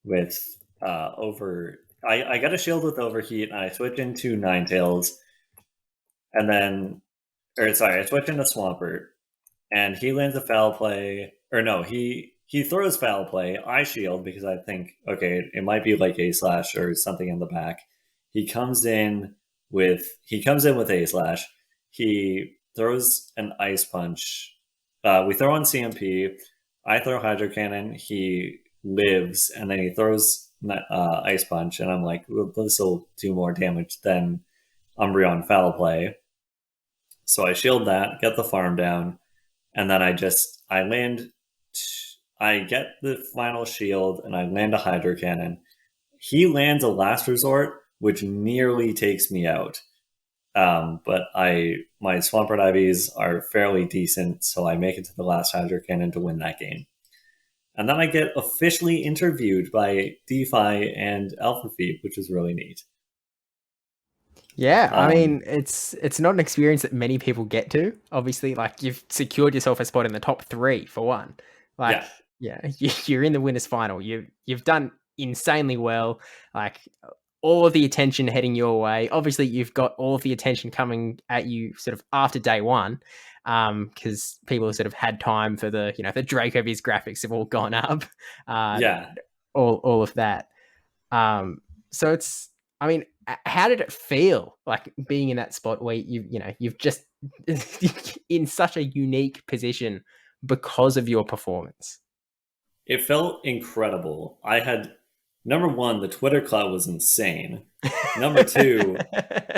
with I get a shield with Overheat, and I switch into Ninetales. And then I switch into Swampert, and he lands a foul play. Or no, he throws foul play. I shield because I think, okay, it might be like A/ or something in the back. He comes in with A/. He throws an Ice Punch. We throw on CMP. I throw Hydro Cannon. He lives, and then he throws Ice Punch, and I'm like, well, this will do more damage than Umbreon foul play. So I shield that, get the farm down, and then I get the final shield, and I land a Hydro Cannon. He lands a Last Resort, which nearly takes me out. But my Swampert IVs are fairly decent, so I make it to the last Hydro Cannon to win that game. And then I get officially interviewed by DeFi and AlphaFeed, which is really neat. Yeah, I mean, it's not an experience that many people get to. Obviously, like, you've secured yourself a spot in the top 3 for one. Like, yeah, you're in the winners final. You've done insanely well. Like, all of the attention heading your way. Obviously, you've got all of the attention coming at you sort of after day 1, because people have sort of had time for the Dracoviz graphics have all gone up. All of that. So it's, I mean, how did it feel like being in that spot where you've just in such a unique position because of your performance? It felt incredible. I had, number 1, the Twitter cloud was insane. Number 2,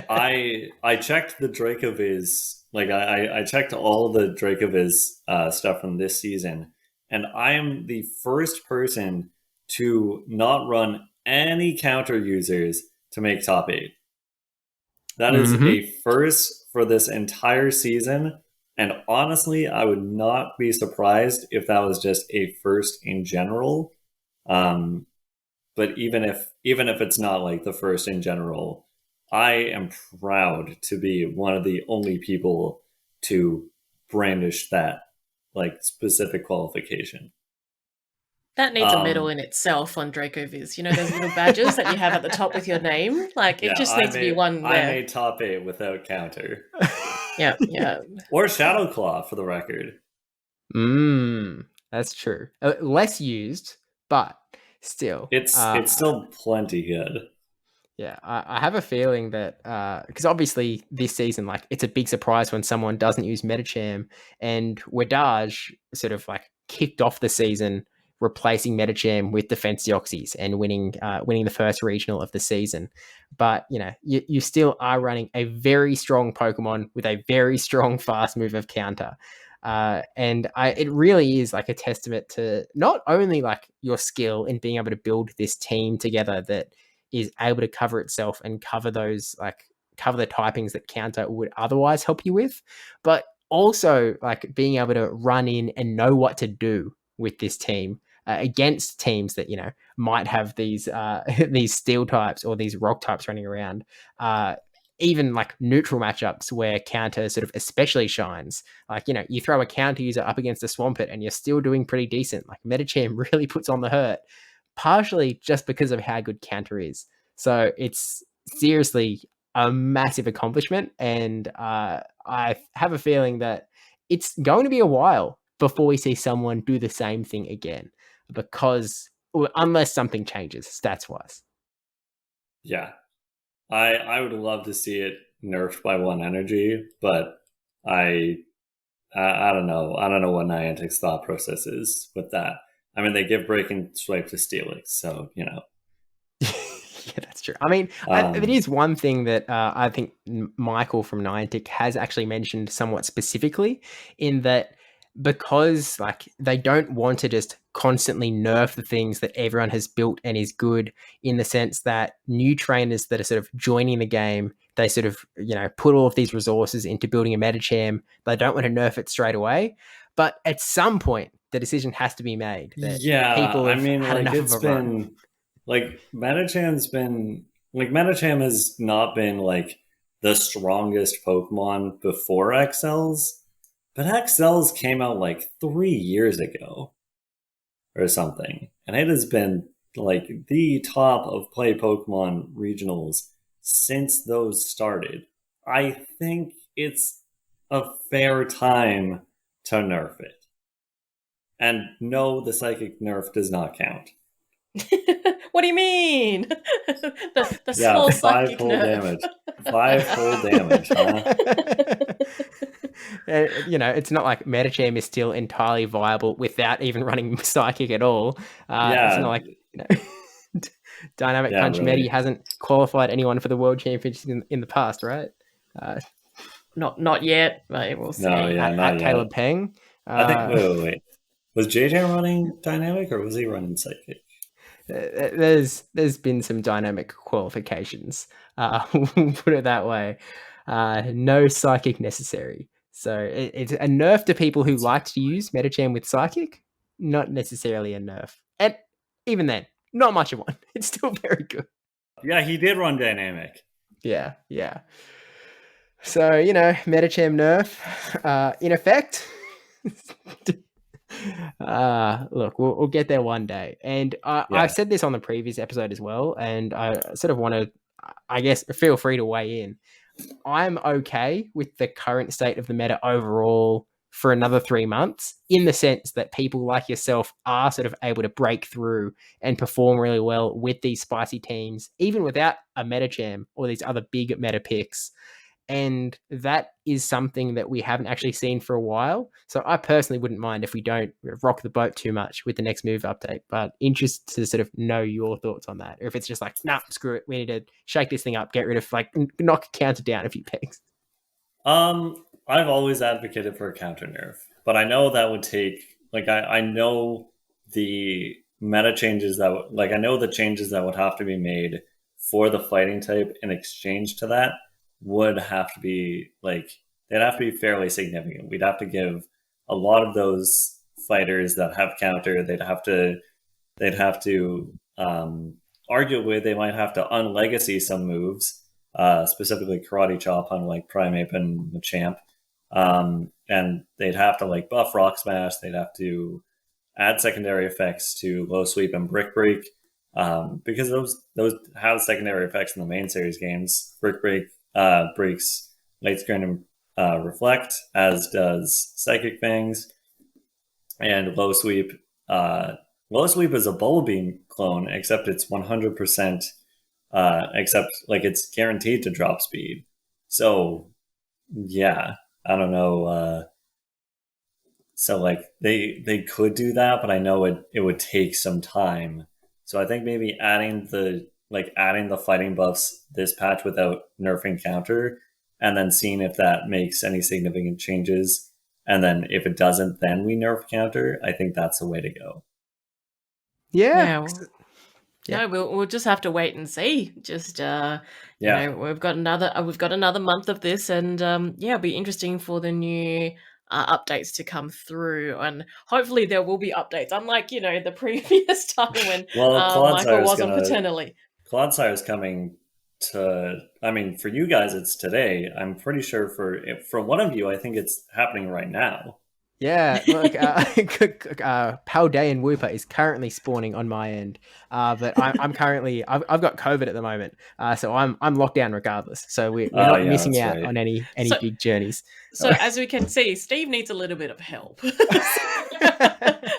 I checked the Dracoviz, like I checked all the Dracoviz stuff from this season, and I am the first person to not run any counter users to make top 8. That is a first for this entire season, and honestly, I would not be surprised if that was just a first in general. But even if it's not like the first in general, I am proud to be one of the only people to brandish that like specific qualification. That needs a medal in itself on Dracoviz. You know those little badges that you have at the top with your name? Like, it just needs to be one there. I made top 8 without counter. Yeah. Or Shadow Claw, for the record. That's true. Less used, but still. It's still plenty good. Yeah, I have a feeling that because obviously this season, like, it's a big surprise when someone doesn't use Medicham, and Wadaj sort of like kicked off the season replacing Medicham with Defense Deoxys and winning the first regional of the season. But you still are running a very strong Pokemon with a very strong fast move of counter. And it really is like a testament to not only like your skill in being able to build this team together that is able to cover itself and cover those cover the typings that counter would otherwise help you with, but also like being able to run in and know what to do with this team against teams that might have these these steel types or these rock types running around. Even like neutral matchups where counter sort of especially shines. Like, you throw a counter user up against a Swampert and you're still doing pretty decent. Like Medicham really puts on the hurt, partially just because of how good counter is. So it's seriously a massive accomplishment. And I have a feeling that it's going to be a while before we see someone do the same thing again, because unless something changes stats wise. Yeah. I would love to see it nerfed by 1 energy, but I don't know. I don't know what Niantic's thought process is with that. I mean, they give Breaking Swipe to Steelix, so Yeah, that's true. I mean, it is one thing that I think Michael from Niantic has actually mentioned somewhat specifically, in that because like they don't want to just constantly nerf the things that everyone has built and is good, in the sense that new trainers that are sort of joining the game, they sort of put all of these resources into building a Medicham. They don't want to nerf it straight away, but at some point the decision has to be made that people have had enough of a run. Medicham has not been like the strongest Pokemon before XLs, but XLs came out like 3 years ago or something, and it has been like the top of play Pokemon regionals since those started. I think it's a fair time to nerf it. And no, the psychic nerf does not count. What do you mean? the Yeah, small 5 psychic full nerf. damage. 5 full damage, huh? It's not like Medicham is still entirely viable without even running Psychic at all. It's not like Dynamic Punch really. Medi hasn't qualified anyone for the World Championships in the past, right? Not yet, but we'll see. No, yeah, not yet. Caleb Peng. I think. Wait. Was JJ running Dynamic or was he running Psychic? There's been some dynamic qualifications. We'll put it that way. No Psychic necessary. So it's a nerf to people who like to use Medicham with Psychic, not necessarily a nerf. And even then, not much of one. It's still very good. Yeah, he did run Dynamic. Yeah. So, Medicham nerf, in effect. Look, we'll get there one day. And I said this on the previous episode as well, and I sort of want to, I guess, feel free to weigh in. I'm okay with the current state of the meta overall for another 3 months, in the sense that people like yourself are sort of able to break through and perform really well with these spicy teams, even without a Medicham or these other big meta picks. And that is something that we haven't actually seen for a while. So I personally wouldn't mind if we don't rock the boat too much with the next move update, but interested to sort of know your thoughts on that. Or if it's just like, nah, screw it. We need to shake this thing up, get rid of, knock counter down a few pegs. I've always advocated for a counter nerf, but I know that would take, I know the meta changes I know the changes that would have to be made for the fighting type in exchange to that would have to be they'd have to be fairly significant. We'd have to give a lot of those fighters that have counter, they'd have to arguably they might have to unlegacy some moves, specifically Karate Chop on Primeape and Machamp. And they'd have to buff Rock Smash, they'd have to add secondary effects to Low Sweep and Brick Break, because those have secondary effects in the main series games. Brick Break breaks Light Screen and Reflect, as does Psychic Fangs. And Low Sweep is a Bubble Beam clone, except it's 100%, except it's guaranteed to drop speed. So yeah, I don't know. So they could do that, but I know it would take some time. So I think maybe adding the fighting buffs this patch without nerfing counter, and then seeing if that makes any significant changes. And then if it doesn't, then we nerf counter. I think that's the way to go. Yeah. No, we'll just have to wait and see. Just Yeah. we've got another month of this, and it'll be interesting for the new updates to come through, and hopefully there will be updates. Unlike the previous time when Well, Michael was on paternity. Cloudsire's coming to. I mean, for you guys, it's today. I'm pretty sure for one of you, I think it's happening right now. Yeah, look, Paldean Whooper is currently spawning on my end, but I'm currently I've got COVID at the moment, so I'm locked down regardless. So we're Oh not yeah, missing that's out right. on any So big journeys. So as we can see, Steve needs a little bit of help.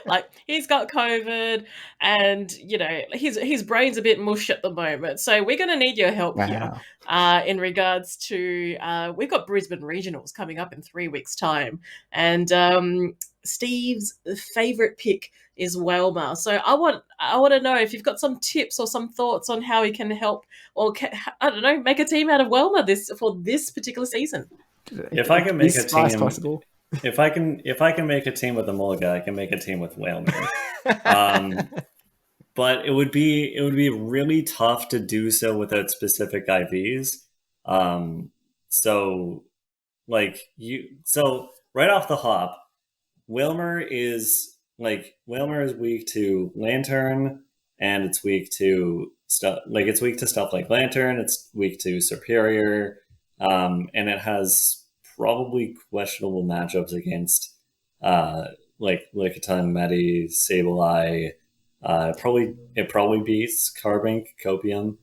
Like he's got COVID, and his brain's a bit mush at the moment. So we're going to need your help here. Wow. In regards to we've got Brisbane regionals coming up in 3 weeks' time, and Steve's favorite pick is Welmer. So I want to know if you've got some tips or some thoughts on how he can help, or I don't know, make a team out of Welmer for this particular season. If I can make a team, possible. if I can make a team with a Mulligan, I can make a team with Whalmer. But it would be really tough to do so without specific IVs. So right off the hop, Whalmer is weak to Lantern, and it's weak to stuff like Lantern. It's weak to Superior. And it has probably questionable matchups against Lickitung, Medi, Sableye. It probably beats Carbink, Copium.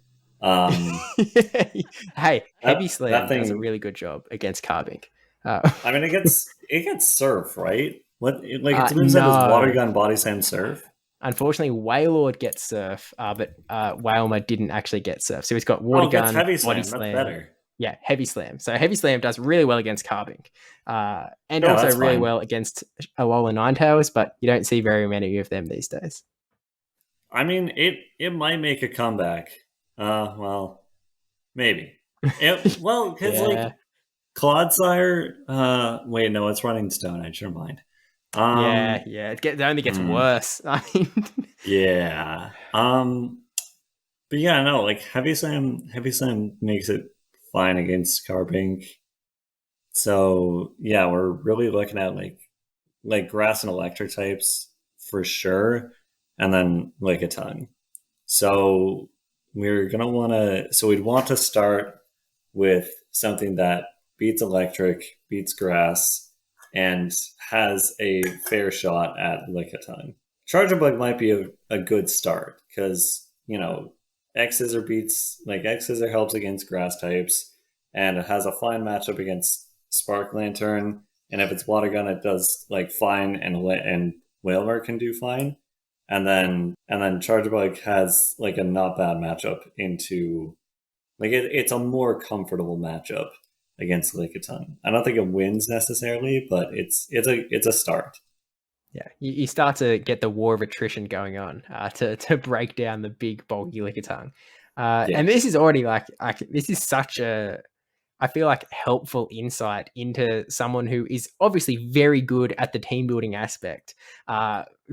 Hey, Heavy Slam thing, does a really good job against Carbink. I mean, it gets Surf, right? It moves out as Water Gun, Body Slam, Surf. Unfortunately, Wailord gets Surf, but Wailmer didn't actually get Surf. So he's got Water Gun, Heavy Slam. Body Slam. That's better. Yeah, Heavy Slam. So Heavy Slam does really well against Carbink, and also really well against Alola Ninetales, but you don't see very many of them these days. I mean, it might make a comeback. Well, maybe. Because Clodsire. Wait, no, it's running Stone Edge. Never mind. Yeah. It only gets worse. I mean, yeah. But yeah, no, Heavy Slam makes it fine against Carbink. So yeah, we're really looking at like grass and electric types for sure, and then Lickitung. So we'd want to start with something that beats electric, beats grass, and has a fair shot at Lickitung. Charger Bug might be a good start because X-Scissor X-Scissor helps against grass types, and it has a fine matchup against Spark Lantern. And if it's Water Gun, it does fine, and Whalmer can do fine. And then Charger Bug has a not bad matchup into it's a more comfortable matchup against Lickitung. I don't think it wins necessarily, but it's a start. Yeah, you start to get the war of attrition going on to break down the big bulky Lickitung. And this is already this is such a, I feel helpful insight into someone who is obviously very good at the team building aspect.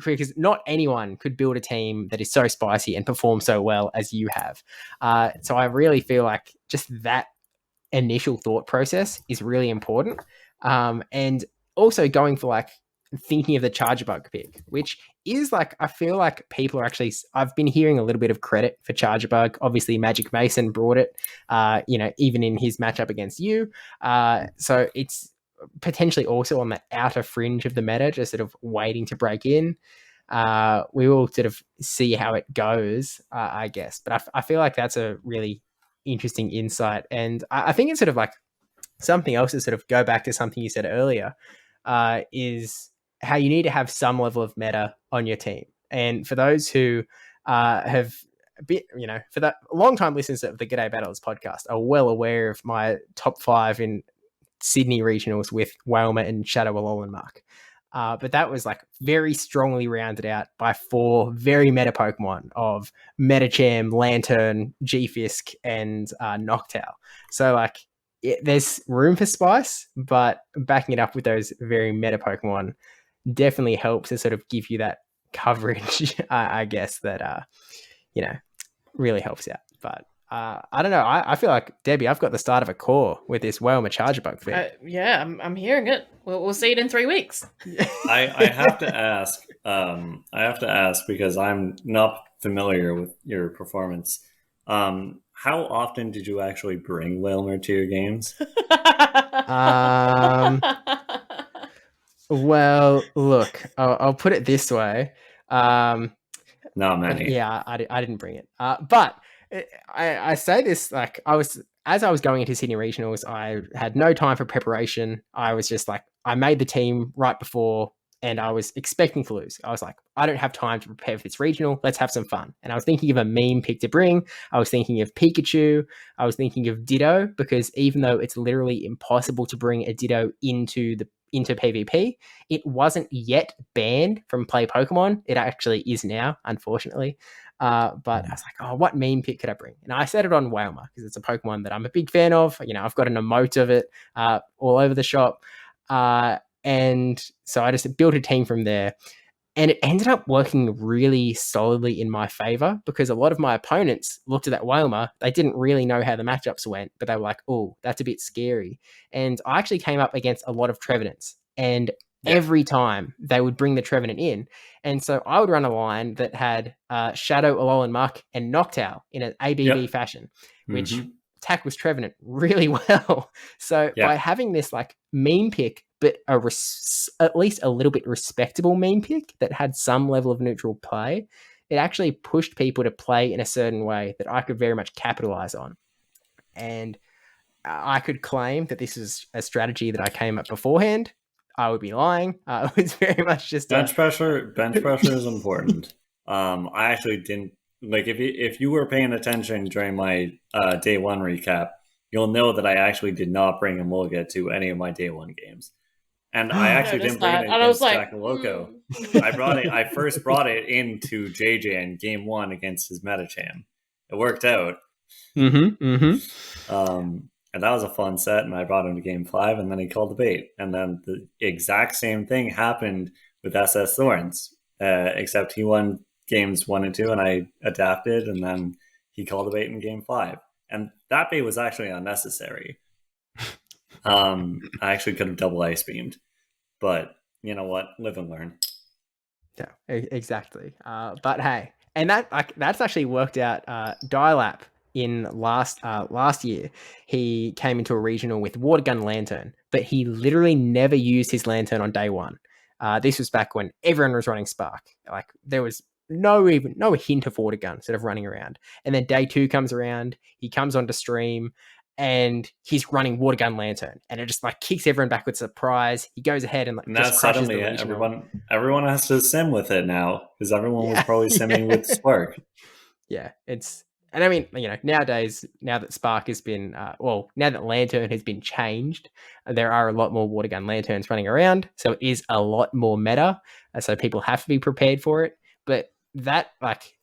Because not anyone could build a team that is so spicy and perform so well as you have. So I really feel just that initial thought process is really important. And also going for thinking of the Charger Bug pick, which is I feel people are actually, I've been hearing a little bit of credit for Charger Bug. Obviously Magic Mason brought it, even in his matchup against you. So it's potentially also on the outer fringe of the meta, just sort of waiting to break in. We will sort of see how it goes, I guess. But I feel that's a really interesting insight. And I think it's sort of something else to sort of go back to something you said earlier, is how you need to have some level of meta on your team. And for those who have been, for the long-time listeners of the G'day Battles podcast are well aware of my top 5 in Sydney regionals with Wailmer and Shadow Alolan Mark. But that was very strongly rounded out by 4 very meta Pokemon of Metacham, Lantern, G-Fisk, and Noctowl. So there's room for spice, but backing it up with those very meta Pokemon definitely helps to sort of give you that coverage, I guess, that really helps out. But I don't know. I feel like, Debbie, I've got the start of a core with this Whalmer charger bug thing. Yeah, I'm hearing it. We'll see it in 3 weeks. I have to ask. I have to ask because I'm not familiar with your performance. How often did you actually bring Wilmer to your games? Well, look, I'll put it this way. Not many. Yeah, I didn't bring it. But I say this like as I was going into Sydney Regionals, I had no time for preparation. I was just like, I made the team right before and I was expecting to lose. I was like, I don't have time to prepare for this regional. Let's have some fun. And I was thinking of a meme pick to bring. I was thinking of Pikachu. I was thinking of Ditto, because even though it's literally impossible to bring a Ditto into PvP, it wasn't yet banned from play Pokemon. It actually is now, unfortunately. But I was like, oh, what meme pick could I bring? And I set it on Whalmer because it's a Pokemon that I'm a big fan of. You know, I've got an emote of it all over the shop. And so I just built a team from there. And it ended up working really solidly in my favor, because a lot of my opponents looked at that Whalmer. They didn't really know how the matchups went, but they were like, oh, that's a bit scary. And I actually came up against a lot of Trevenants. And every time they would bring the Trevenant in. And so I would run a line that had Shadow, Alolan Muck, and Noctowl in an ABB fashion, which tackles Trevenant really well. So by having this like meme pick, but at least a little bit respectable meme pick that had some level of neutral play, it actually pushed people to play in a certain way that I could very much capitalize on. And I could claim that this is a strategy that I came up beforehand. I would be lying. It was very much just bench pressure. Bench pressure is important. I actually didn't like if you were paying attention during my day one recap, you'll know that I actually did not bring a Mulga to any of my day one games. And I actually didn't bring it against Jack Loco. I first brought it into JJ in game one against his Metacham. It worked out. And that was a fun set, and I brought him to game 5, and then he called the bait. And then the exact same thing happened with SS Thorns, except he won games 1 and 2, and I adapted, and then he called the bait in game 5. And that bait was actually unnecessary. I actually could have double ice beamed, but you know what? Live and learn. Yeah, exactly. But hey, and that's actually worked out. Dialap in last year, he came into a regional with Water Gun Lantern, but he literally never used his Lantern on day one. This was back when everyone was running Spark. Like there was no hint of Water Gun sort of running around. And then day 2 comes around, he comes onto stream, and he's running Water Gun Lantern, and it just like kicks everyone back with surprise. He goes ahead and like just crushes the regional. Everyone has to sim with it now, because everyone was probably simming with Spark. Yeah, and I mean, you know, nowadays, now that Spark has been, now that Lantern has been changed, there are a lot more Water Gun Lanterns running around, so it is a lot more meta. So people have to be prepared for it. But that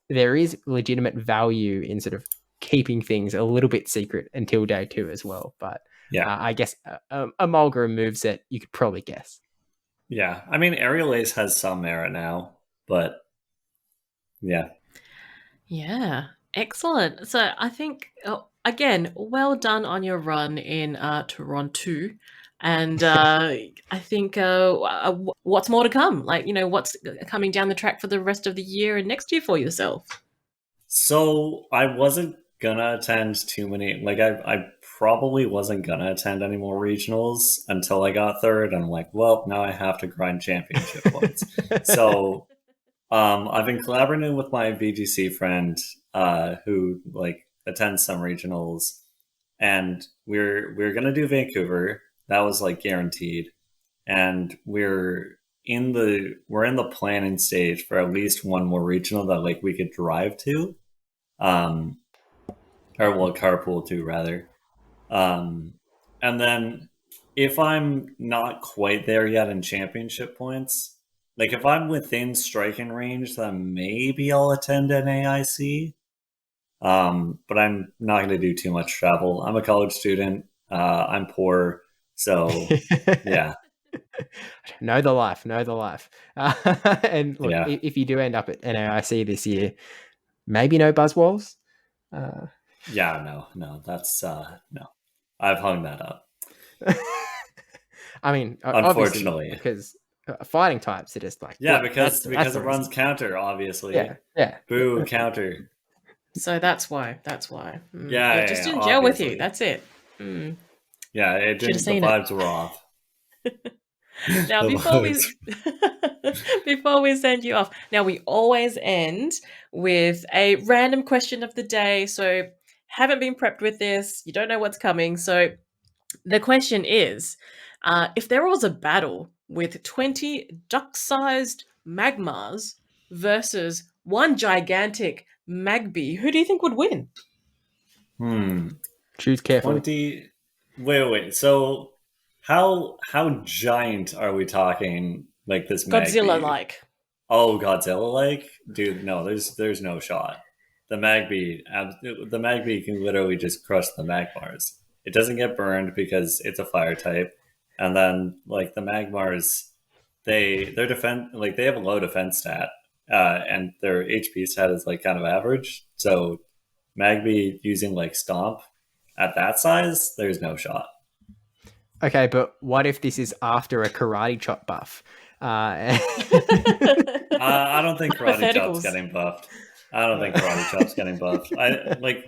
there is legitimate value in sort of keeping things a little bit secret until day 2 as well. But I guess a Mulga moveset you could probably guess. Yeah, I mean, Aerial Ace has some merit now, but yeah, excellent. So I think again, well done on your run in Toronto. And I think what's more to come? Like, you know, what's coming down the track for the rest of the year and next year for yourself? So I wasn't gonna attend too many. Like I probably wasn't gonna attend any more regionals until I got 3rd. And I'm like, well, now I have to grind championship points. So I've been collaborating with my VGC friend who like attends some regionals, and we're gonna do Vancouver. That was like guaranteed, and we're in the planning stage for at least one more regional that like we could drive to, or well, carpool to rather. And then if I'm not quite there yet in championship points, like if I'm within striking range, then maybe I'll attend an AIC. But I'm not going to do too much travel. I'm a college student. I'm poor. So, yeah. Know the life. And look, if you do end up at NAIC this year, maybe no Buzzwalls. Yeah, no, that's no. I've hung that up. I mean, obviously, Unfortunately. because fighting types are just like, Yeah, look, because that's it the runs reason. counter, obviously. Yeah. Boo, counter. So that's why. Yeah, Just yeah, didn't gel with you. obviously. That's it. Yeah, it Should have didn't. The seen it. vibes were off. Now, The vibes. before we send you off, now we always end with a random question of the day. So, haven't been prepped with this. You don't know what's coming. So, the question is, if there was a battle with 20 duck-sized magmars versus one gigantic magby, who do you think would win? Choose carefully. 20. Wait. So, how giant are we talking? Like this Magby? Godzilla-like. Oh, Godzilla-like, dude. No, there's no shot. The Magby can literally just crush the Magmars. It doesn't get burned because it's a fire type, and then like the Magmars, their defense, like they have a low defense stat, and their HP stat is like kind of average. So Magby using like Stomp at that size, there's no shot. Okay, but what if this is after a karate chop buff? I don't think Karate Chop's Hypotheticals. getting buffed. I don't think Karate Chop's getting buffed.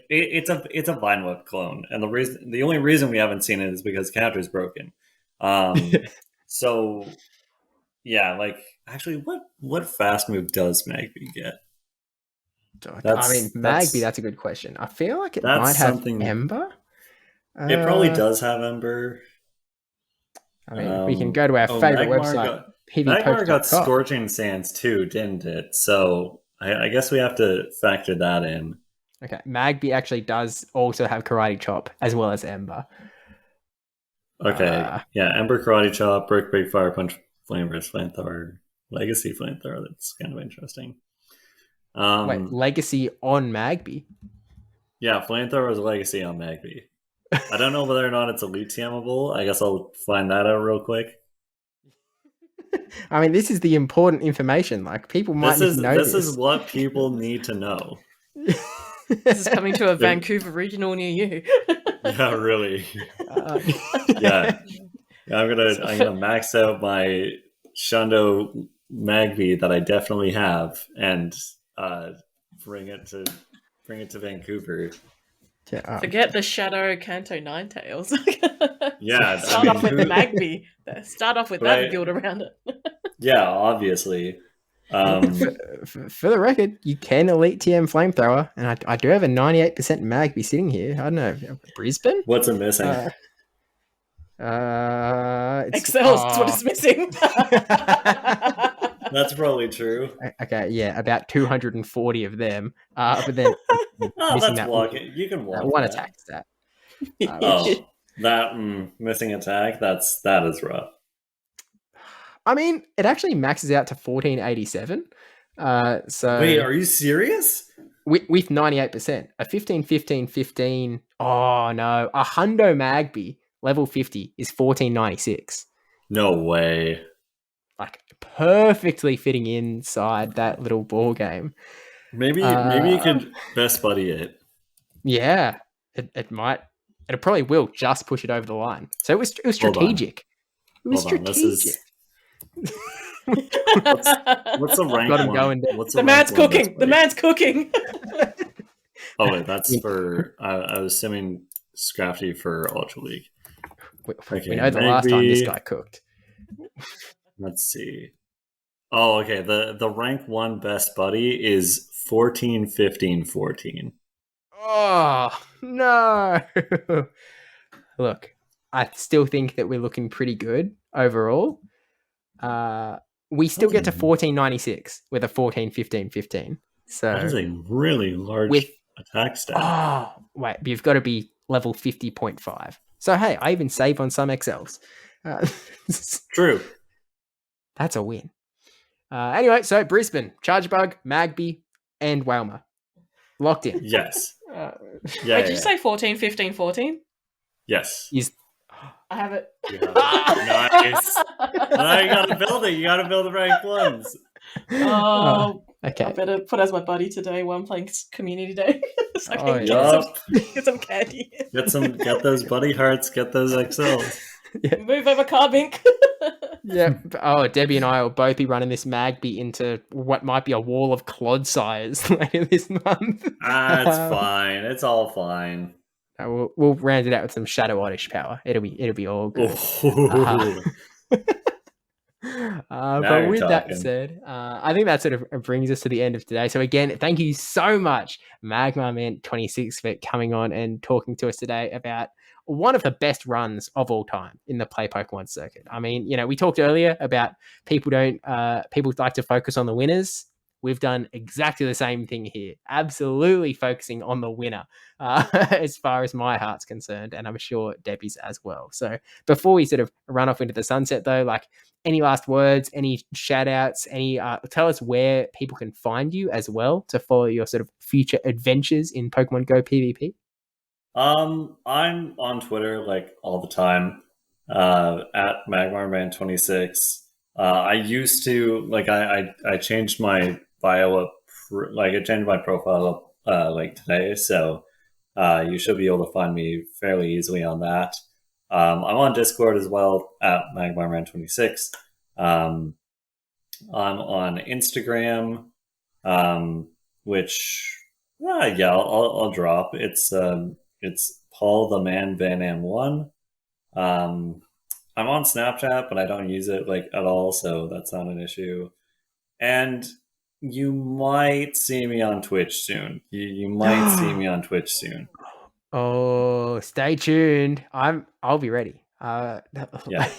It's a Vine Whip clone, and the only reason we haven't seen it is because counter's broken. So yeah, like actually, what fast move does Magby get? I mean, Magby, that's a good question. I feel like it might have something. Ember. It probably does have Ember. I mean, we can go to our favorite website, Magmar got pvpoke.com. Scorching Sands too, didn't it? So I guess we have to factor that in. Okay, Magby actually does also have Karate Chop as well as Ember. Okay, yeah, Ember, Karate Chop, Brick, Big Fire Punch, Flame Burst, Flamethrower, Legacy Flamethrower. That's kind of interesting. Wait, Legacy on Magby? Yeah, Flamethrower is a Legacy on Magby. I don't know whether or not it's elite TMable. I guess I'll find that out real quick. I mean, this is the important information. Like, people might know this. This is what people need to know. This is coming to a Vancouver regional near you. Yeah, really. Yeah. I'm gonna max out my Shundo Magby that I definitely have and bring it to Vancouver. Yeah, Forget the Shadow Kanto Ninetales. Yeah, start off with the Magby. Start off with that and build around it. Yeah, obviously. For the record, you can elite TM Flamethrower, and I do have a 98% Magby sitting here. I don't know, Brisbane? What's it missing? Excel's what it's missing. That's probably true. Okay, yeah, about 240 of them. But then that's walking. You can walk one that. attack stat. That missing attack. That is rough. I mean, it actually maxes out to 1487. So wait, are you serious? With 98%, a 15, 15, 15. Oh no, a Hundo Magby level 50 is 1496. No way. Like perfectly fitting inside that little ball game. Maybe you could best buddy it. Yeah, it might. It probably will just push it over the line. So it was strategic. It was strategic. What's the rank one? The man's cooking. The man's cooking. Oh wait, that's for. I was assuming Scrafty for Ultra League. We know the last time this guy cooked. Let's see. Oh, okay. The rank 1 best buddy is 14, 15, 14. Oh, no. Look, I still think that we're looking pretty good overall. We still get to 1496 with a 14, 15, 15. So that is a really large attack stat. Oh, wait, but you've got to be level 50.5. So, hey, I even save on some XLs. True. That's a win. Anyway, so Brisbane, Chargebug, Magby, and Wailmer. Locked in. Yes. Wait, did you say 14, 15, 14? Yes. I have it. Nice. Now you gotta build it. You gotta build the right ones. Oh, Okay. I better put as my buddy today while I'm playing Community Day. So I can yup. get some candy. Get those buddy hearts, get those XLs. Yeah. Move over, Carbink. Yeah. Oh, Debbie and I will both be running this Magby into what might be a wall of Clodsires later this month. It's fine. It's all fine. We'll round it out with some Shadow Oddish power. It'll be all good. Ooh. But you're with that talking. said, I think that sort of brings us to the end of today. So again, thank you so much, Magmarman26, for coming on and talking to us today about one of the best runs of all time in the Play Pokemon circuit. I mean, we talked earlier about people like to focus on the winners. We've done exactly the same thing here. Absolutely focusing on the winner, as far as my heart's concerned, and I'm sure Debbie's as well. So before we sort of run off into the sunset, though, like, any last words, any shout outs, tell us where people can find you as well to follow your sort of future adventures in Pokemon Go PvP. I'm on Twitter like all the time, at Magmarman26. I used to like I changed my bio up, I changed my profile up like today, so you should be able to find me fairly easily on that. I'm on Discord as well at Magmarman26. I'm on Instagram, which I'll drop. It's Paul the Man Van Am 1. I'm on Snapchat, but I don't use it like at all, so that's not an issue. And you might see me on Twitch soon. You might see me on Twitch soon. Oh, stay tuned. I'll be ready. Yeah.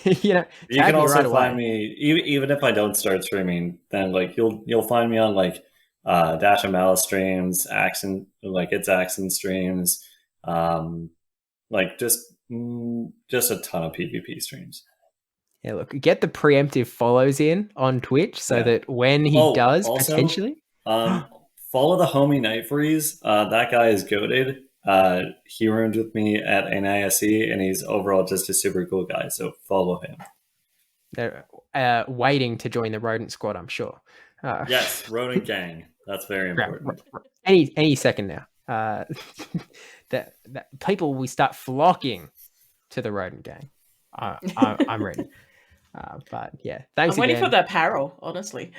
You can also find me even if I don't start streaming. Then like you'll find me on like Dash and Malice streams, it's Axon streams, like just a ton of PvP streams. Yeah, look, get the preemptive follows in on Twitch so that when he does also, potentially follow the homie Night Freeze. That guy is goated. He roomed with me at NISE, and he's overall just a super cool guy. So follow him. They're waiting to join the Rodent Squad, I'm sure. Yes, Rodent Gang. That's very important. Any second now. That people will start flocking to the Rodent Gang. I'm ready. But yeah, thanks. I'm waiting for the apparel, honestly.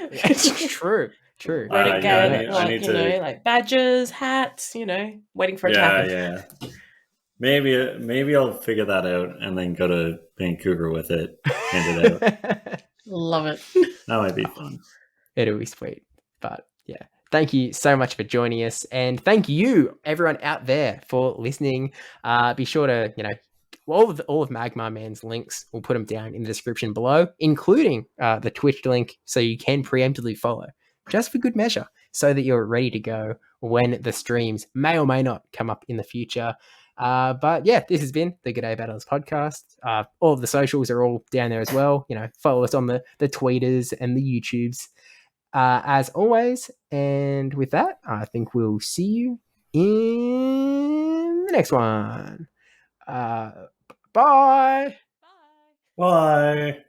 True. Rodent Gang, like badges, hats. Waiting for it to happen. Yeah. Maybe I'll figure that out and then go to Vancouver with it, hand it out. Love it. That might be fun. It'll be sweet. But yeah, thank you so much for joining us, and thank you everyone out there for listening. Be sure to all of Magmarman's links, we'll put them down in the description below, including the Twitch link, so you can preemptively follow, just for good measure, so that you're ready to go when the streams may or may not come up in the future. But yeah, this has been the G'day Battlers podcast. All of the socials are all down there as well. Follow us on the tweeters and the YouTubes, as always. And with that, I think we'll see you in the next one. Bye. Bye.